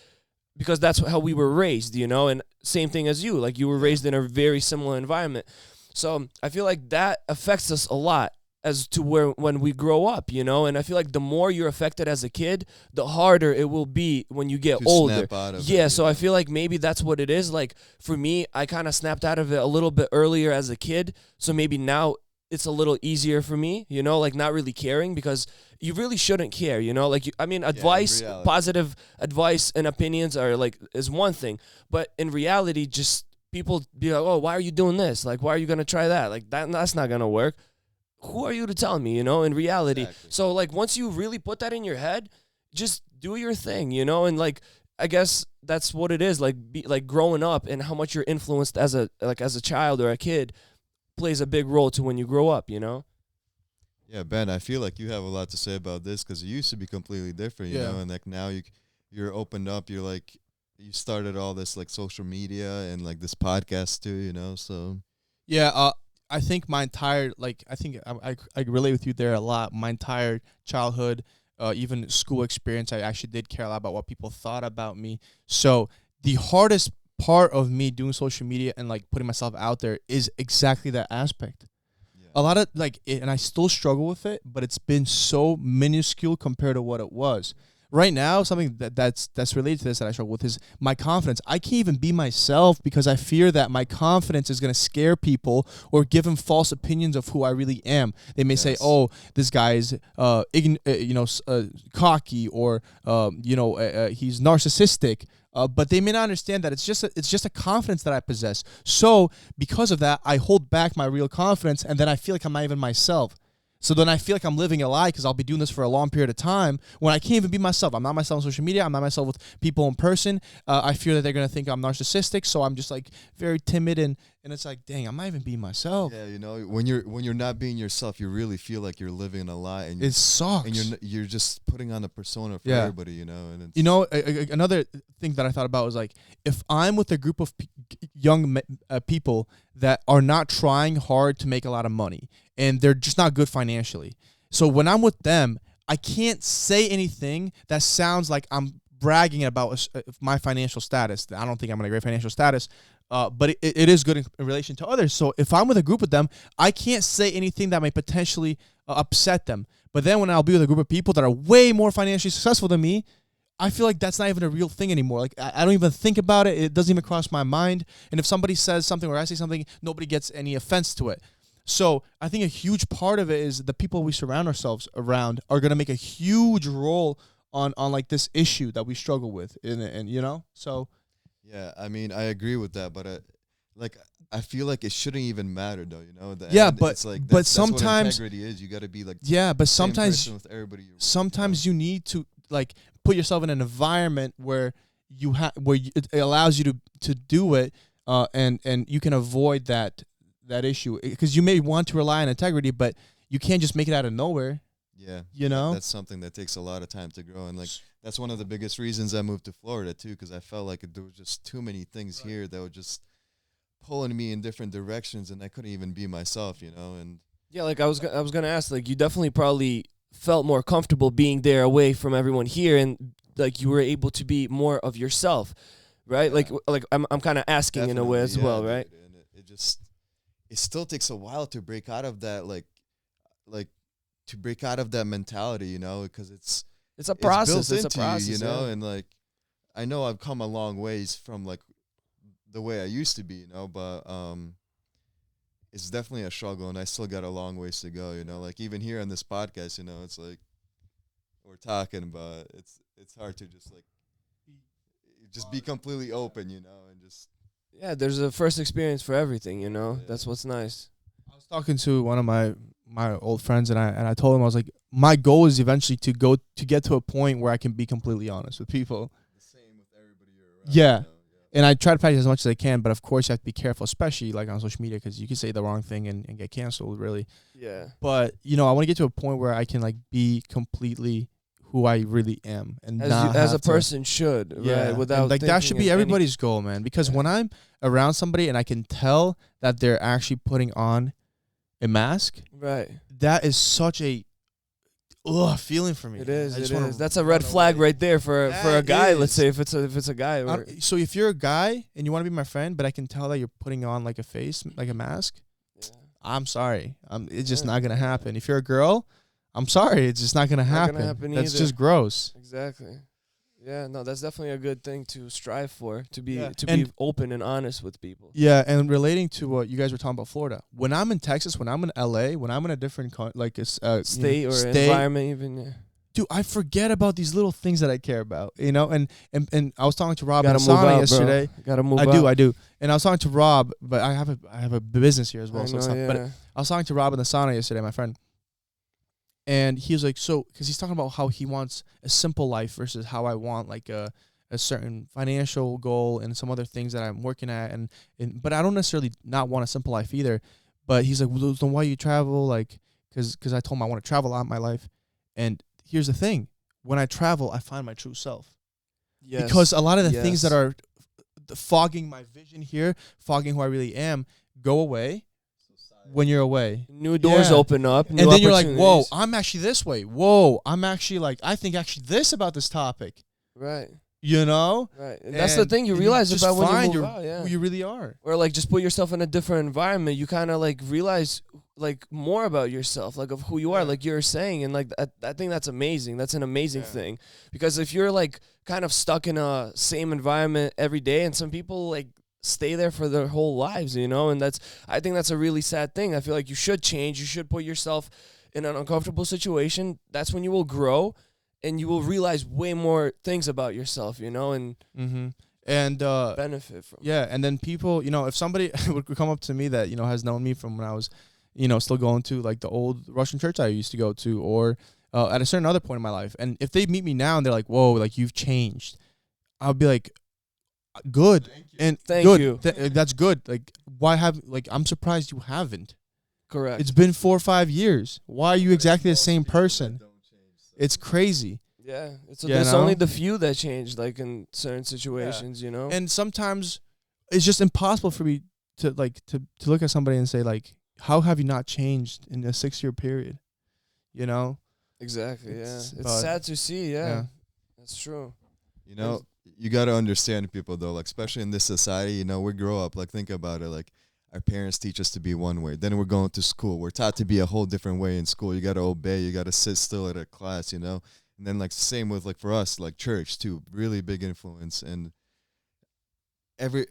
because that's how we were raised, you know. And same thing as you, like you were raised in a very similar environment. So I feel like that affects us a lot as to when we grow up, you know. And I feel like the more you're affected as a kid, the harder it will be when you get older. So I feel like maybe that's what it is. Like for me, I kind of snapped out of it a little bit earlier as a kid, so maybe now it's a little easier for me, you know, like not really caring, because you really shouldn't care, you know. Like advice, positive advice and opinions is one thing, but in reality, just people be like, oh, why are you doing this? Like, why are you gonna try that? Like that's not gonna work. Who are you to tell me, you know, in reality? Exactly. So, like, once you really put that in your head, just do your thing, you know? And, like, I guess that's what it is, like, growing up and how much you're influenced as a child or a kid plays a big role to when you grow up, you know? Yeah, Ben, I feel like you have a lot to say about this because it used to be completely different, you know? And, like, now you're opened up. You're, like, you started all this, like, social media and, like, this podcast, too, you know? So, yeah, I think my entire, like, I relate with you there a lot. My entire childhood, even school experience, I actually did care a lot about what people thought about me. So the hardest part of me doing social media and, like, putting myself out there is exactly that aspect. Yeah. A lot of, like, and I still struggle with it, but it's been so minuscule compared to what it was. right now, something that's related to this that I struggle with is my confidence. I can't even be myself because I fear that my confidence is going to scare people or give them false opinions of who I really am. They may say, "Oh, this guy is cocky," or he's narcissistic. But they may not understand that it's just a confidence that I possess. So because of that, I hold back my real confidence, and then I feel like I'm not even myself. So then I feel like I'm living a lie because I'll be doing this for a long period of time when I can't even be myself. I'm not myself on social media. I'm not myself with people in person. I fear that they're going to think I'm narcissistic. So I'm just like very timid and it's like, dang, I'm not even being myself. Yeah, when you're not being yourself, you really feel like you're living a lie. And it sucks. And you're just putting on a persona for everybody, And it's another thing that I thought about was like, if I'm with a group of young people that are not trying hard to make a lot of money and they're just not good financially. So when I'm with them, I can't say anything that sounds like I'm bragging about my financial status. I don't think I'm in a great financial status, but it is good in relation to others. So if I'm with a group with them, I can't say anything that may potentially upset them. But then when I'll be with a group of people that are way more financially successful than me, I feel like that's not even a real thing anymore. Like I don't even think about it. It doesn't even cross my mind. And if somebody says something or I say something, nobody gets any offense to it. So I think a huge part of it is the people we surround ourselves around are going to make a huge role on like this issue that we struggle with. And so. Yeah, I mean, I agree with that, but I feel like it shouldn't even matter though, But it's like but that's sometimes what integrity is. You got to be like but sometimes with everybody. Sometimes you need to like put yourself in an environment where it allows you to do it, and you can avoid that issue because you may want to rely on integrity, but you can't just make it out of nowhere. Yeah, that's something that takes a lot of time to grow, and like that's one of the biggest reasons I moved to Florida too, because I felt like there was just too many things here that were just pulling me in different directions, and I couldn't even be myself, And yeah, like I was gonna ask, like you definitely probably felt more comfortable being there away from everyone here, and like you were able to be more of yourself, right? Yeah. Like I'm kind of asking in a way as well, right? And it still takes a while to break out of that, like to break out of that mentality, because it's a process. It's built into into process, you, and like I know I've come a long ways from like the way I used to be, but it's definitely a struggle, and I still got a long ways to go, Like even here on this podcast, it's like we're talking, but it's hard to just like be completely open, and just. Yeah, there's a first experience for everything, Yeah. That's what's nice. I was talking to one of my old friends, and I told him, I was like, my goal is eventually to get to a point where I can be completely honest with people. The same with everybody you're around. Yeah. And I try to practice as much as I can, but of course you have to be careful, especially like on social media, because you can say the wrong thing and get canceled, really. Yeah. But I want to get to a point where I can like be completely who I really am, and as a person should, right? Without and like that should be everybody's goal, man. Because when I'm around somebody and I can tell that they're actually putting on a mask, right? That is such a feeling for me. It is. It is. That's a red flag right there for a guy. Let's say if it's a guy. So if you're a guy and you want to be my friend, but I can tell that you're putting on like a face, like a mask, I'm sorry. It's just not gonna happen. If you're a girl, I'm sorry. It's just not gonna happen. That's just gross. Exactly. Yeah, no, that's definitely a good thing to strive for, to be be open and honest with people. Yeah, and relating to what you guys were talking about Florida, when I'm in Texas, when I'm in LA, when I'm in a different state or environment even, dude, I forget about these little things that I care about, and I was talking to Rob in the sauna yesterday. Gotta move I do. And I was talking to Rob, but I have a business here as well, but I was talking to Rob in the sauna yesterday, my friend. And he was like, because he's talking about how he wants a simple life versus how I want like a certain financial goal and some other things that I'm working at. But I don't necessarily not want a simple life either. But he's like, well, then why you travel? Like, because I told him I want to travel a lot in my life. And here's the thing. When I travel, I find my true self. Yes. Because a lot of the things that are fogging my vision here, fogging who I really am, go away. When you're away, new doors open up, and then you're like, "Whoa, I'm actually this way. Whoa, I'm actually like, I think actually this about this topic." Right. Right. And that's the thing you realize about when you move out, who you really are. Or like just put yourself in a different environment. You kind of like realize like more about yourself, like of who you are, Yeah. like you're saying, and like I think that's amazing. That's an amazing Yeah. thing, because if you're like kind of stuck in a same environment every day, and some people like stay there for their whole lives, you know, and I think that's a really sad thing. I feel like you should change. You should put yourself in an uncomfortable situation. That's when you will grow, and you will realize way more things about yourself, you know, and And benefit from. yeah, and then people, you know, if somebody would come up to me that, you know, has known me from when I was, you know, still going to like the old Russian church I used to go to, or at a certain other point in my life, and if they meet me now and they're like, whoa, like you've changed, I'll be like, good. And Thank good. you. That's good. Like, why I'm surprised you haven't. Correct. It's been 4 or 5 years. Why are you exactly the same person? It's crazy. Yeah, it's You there's know? only the few that change, like in certain situations, you know. And sometimes it's just impossible for me to look at somebody and say like, how have you not changed in a 6-year period? You know? Exactly. It's- It's but- sad to see. Yeah, Yeah. that's true. You know, you got to understand people though, like especially in this society, you know, we grow up, like think about it, like our parents teach us to be one way. Then we're going to school. We're taught to be a whole different way in school. You got to obey. You got to sit still at a class, you know. And then like same with like for us, like church too, really big influence. And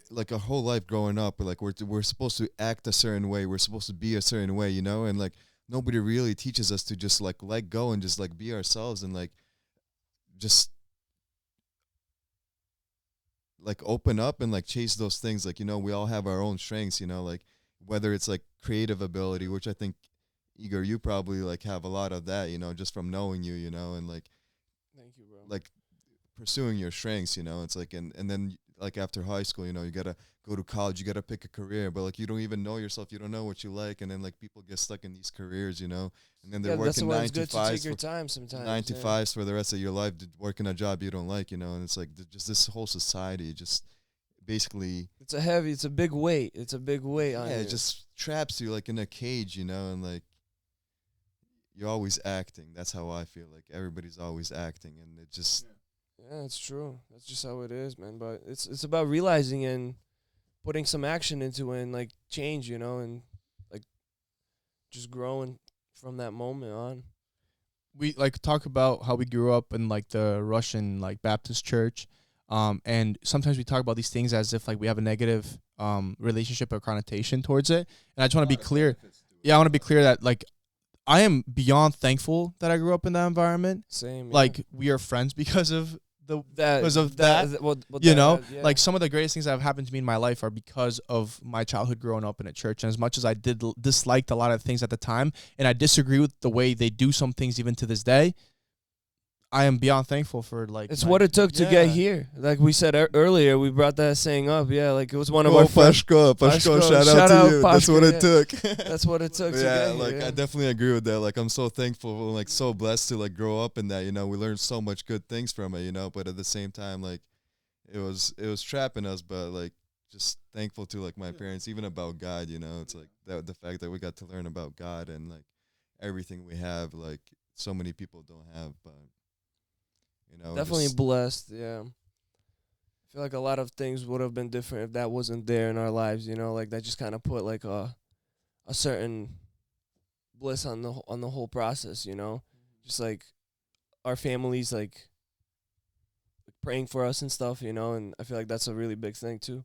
like our whole life growing up, like we're supposed to act a certain way. We're supposed to be a certain way, you know. And like nobody really teaches us to just like let go and just like be ourselves and like just like open up and like chase those things. Like, you know, we all have our own strengths, you know, like whether it's like creative ability, which I think Igor, you probably like have a lot of that, you know, just from knowing you, you know, and like Thank you, bro. like pursuing your strengths, you know. It's like and then like after high school, you know, you gotta go to college, you gotta pick a career, but like you don't even know yourself, you don't know what you like, and then like people get stuck in these careers, you know, and then they're That's working why 9 it's to good to 5 take your time sometimes. 9 to yeah. 5 for the rest of your life, working a job you don't like, you know. And it's like just this whole society just basically It's a big weight. It's a big weight on you. it just traps you like in a cage, you know, and like you're always acting. That's how I feel. Like everybody's always acting, and it just Yeah, it's true. That's just how it is, man. But it's about realizing and putting some action into it and like change, you know, and like just growing from that moment on. We like talk about how we grew up in like the Russian like Baptist church, and sometimes we talk about these things as if like we have a negative relationship or connotation towards it. And I just want to be clear. Yeah, I want to be clear that like I am beyond thankful that I grew up in that environment. Same. Yeah. Like we are friends because of that. because of that, what you that know, had, yeah. like some of the greatest things that have happened to me in my life are because of my childhood growing up in a church. And as much as I disliked a lot of things at the time, and I disagree with the way they do some things even to this day, I am beyond thankful for like. It's what it took to get Yeah. here. Like we said earlier, we brought that saying up. Yeah, like it was one of oh, our first. Pashko, Pashko, shout shout out out to you. That's Pashko, what yeah. it took. That's what it took to yeah, get like here. I definitely agree with that. Like I'm so thankful and like so blessed to like grow up in that, you know. We learned so much good things from it, you know, but at the same time like it was trapping us, but like just thankful to like my parents, even about God, you know. It's like that the fact that we got to learn about God and like everything we have, like so many people don't have, but you know, Definitely just- blessed. Yeah. I feel like a lot of things would have been different if that wasn't there in our lives. You know, like that just kind of put like a certain bliss on the whole process. You know, just like our families like praying for us and stuff. You know, and I feel like that's a really big thing too.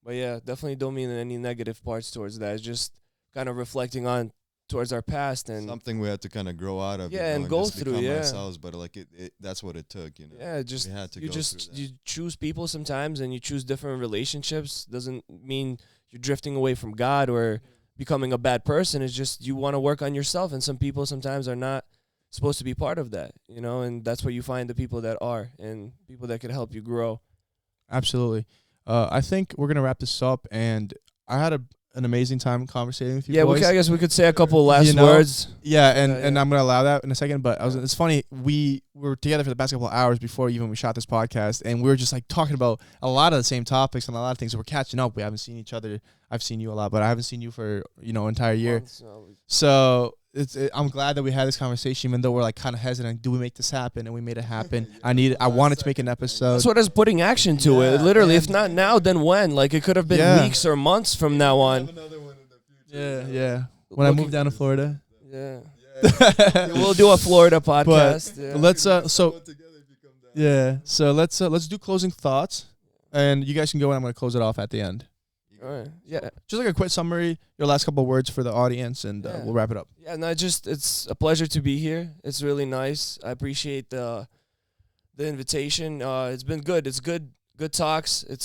But yeah, definitely don't mean any negative parts towards that. It's just kind of reflecting on towards our past and something we had to kind of grow out of, Yeah, you know, and go just through, become yeah. ourselves. But like it that's what it took, you know. yeah, just we had to you go just through that. you choose people sometimes and you choose different relationships. Doesn't mean you're drifting away from God or becoming a bad person. It's just you want to work on yourself, and some people sometimes are not supposed to be part of that, you know, and that's where you find the people that are and people that can help you grow. Absolutely. I think we're gonna wrap this up, and I had an amazing time conversating with you Yeah, boys. I guess we could say a couple last You know, words. Yeah, and Yeah. I'm gonna allow that in a second. But it's funny. We were together for the past couple of hours before even we shot this podcast, and we were just like talking about a lot of the same topics and a lot of things. So we're catching up. We haven't seen each other. I've seen you a lot, but I haven't seen you for entire year. Months, So I'm glad that we had this conversation, even though we're like kind of hesitant. Do we make this happen? And we made it happen. I wanted to make an episode. That's what is putting action to it. Yeah, Literally, if and- not now, then when? Like it could have been Yeah. weeks or months from now on. Another one in the future. Yeah. when I move down to Florida. Yeah. Yeah. We'll do a Florida podcast. Yeah. Let's so Together if you come down. yeah. So let's do closing thoughts, and you guys can go. And I'm gonna close it off at the end. All right. Yeah. Just like a quick summary, your last couple of words for the audience, and Yeah. we'll wrap it up. Yeah, no, it's a pleasure to be here. It's really nice. I appreciate the invitation. It's been good. It's good talks. It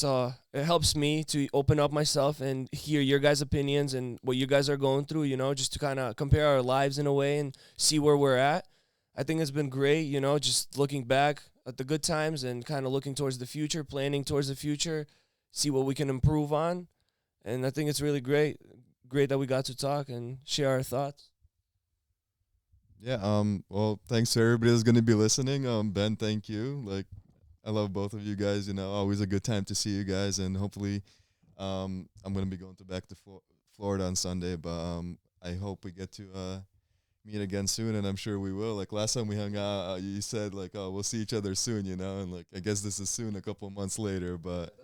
helps me to open up myself and hear your guys' opinions and what you guys are going through, just to kind of compare our lives in a way and see where we're at. I think it's been great, just looking back at the good times and kind of looking towards the future, planning towards the future, see what we can improve on. And I think it's really great that we got to talk and share our thoughts. Yeah. Well, thanks to everybody that's gonna be listening. Ben, thank you. Like, I love both of you guys. Always a good time to see you guys, and hopefully, I'm gonna be going back to Florida on Sunday. But I hope we get to meet again soon, and I'm sure we will. Like last time we hung out, you said like, "Oh, we'll see each other soon," and like I guess this is soon, a couple months later. But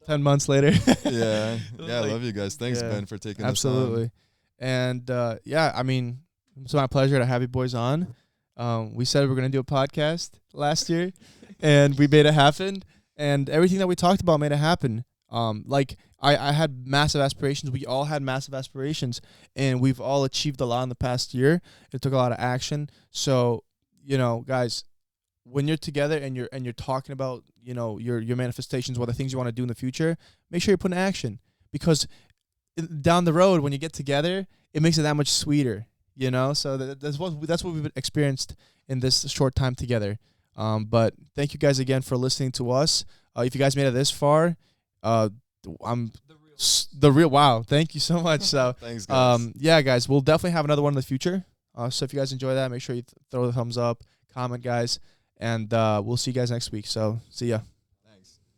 10 months later. yeah, I Like, love you guys. Thanks, yeah, Ben, for taking absolutely. And I mean, it's my pleasure to have you boys on. We said we were gonna do a podcast last year, and we made it happen. And everything that we talked about made it happen. Like I had massive aspirations. We all had massive aspirations, and we've all achieved a lot in the past year. It took a lot of action. So, guys, when you're together and you're talking about your manifestations, what the things you want to do in the future, make sure you put in action, because down the road when you get together, it makes it that much sweeter. So that's what we've experienced in this short time together. But thank you guys again for listening to us. If you guys made it this far, I'm the real wow. Thank you so much. So Thanks, guys. yeah, guys, we'll definitely have another one in the future. So if you guys enjoy that, make sure you throw the thumbs up, comment, guys, and we'll see you guys next week. So see ya.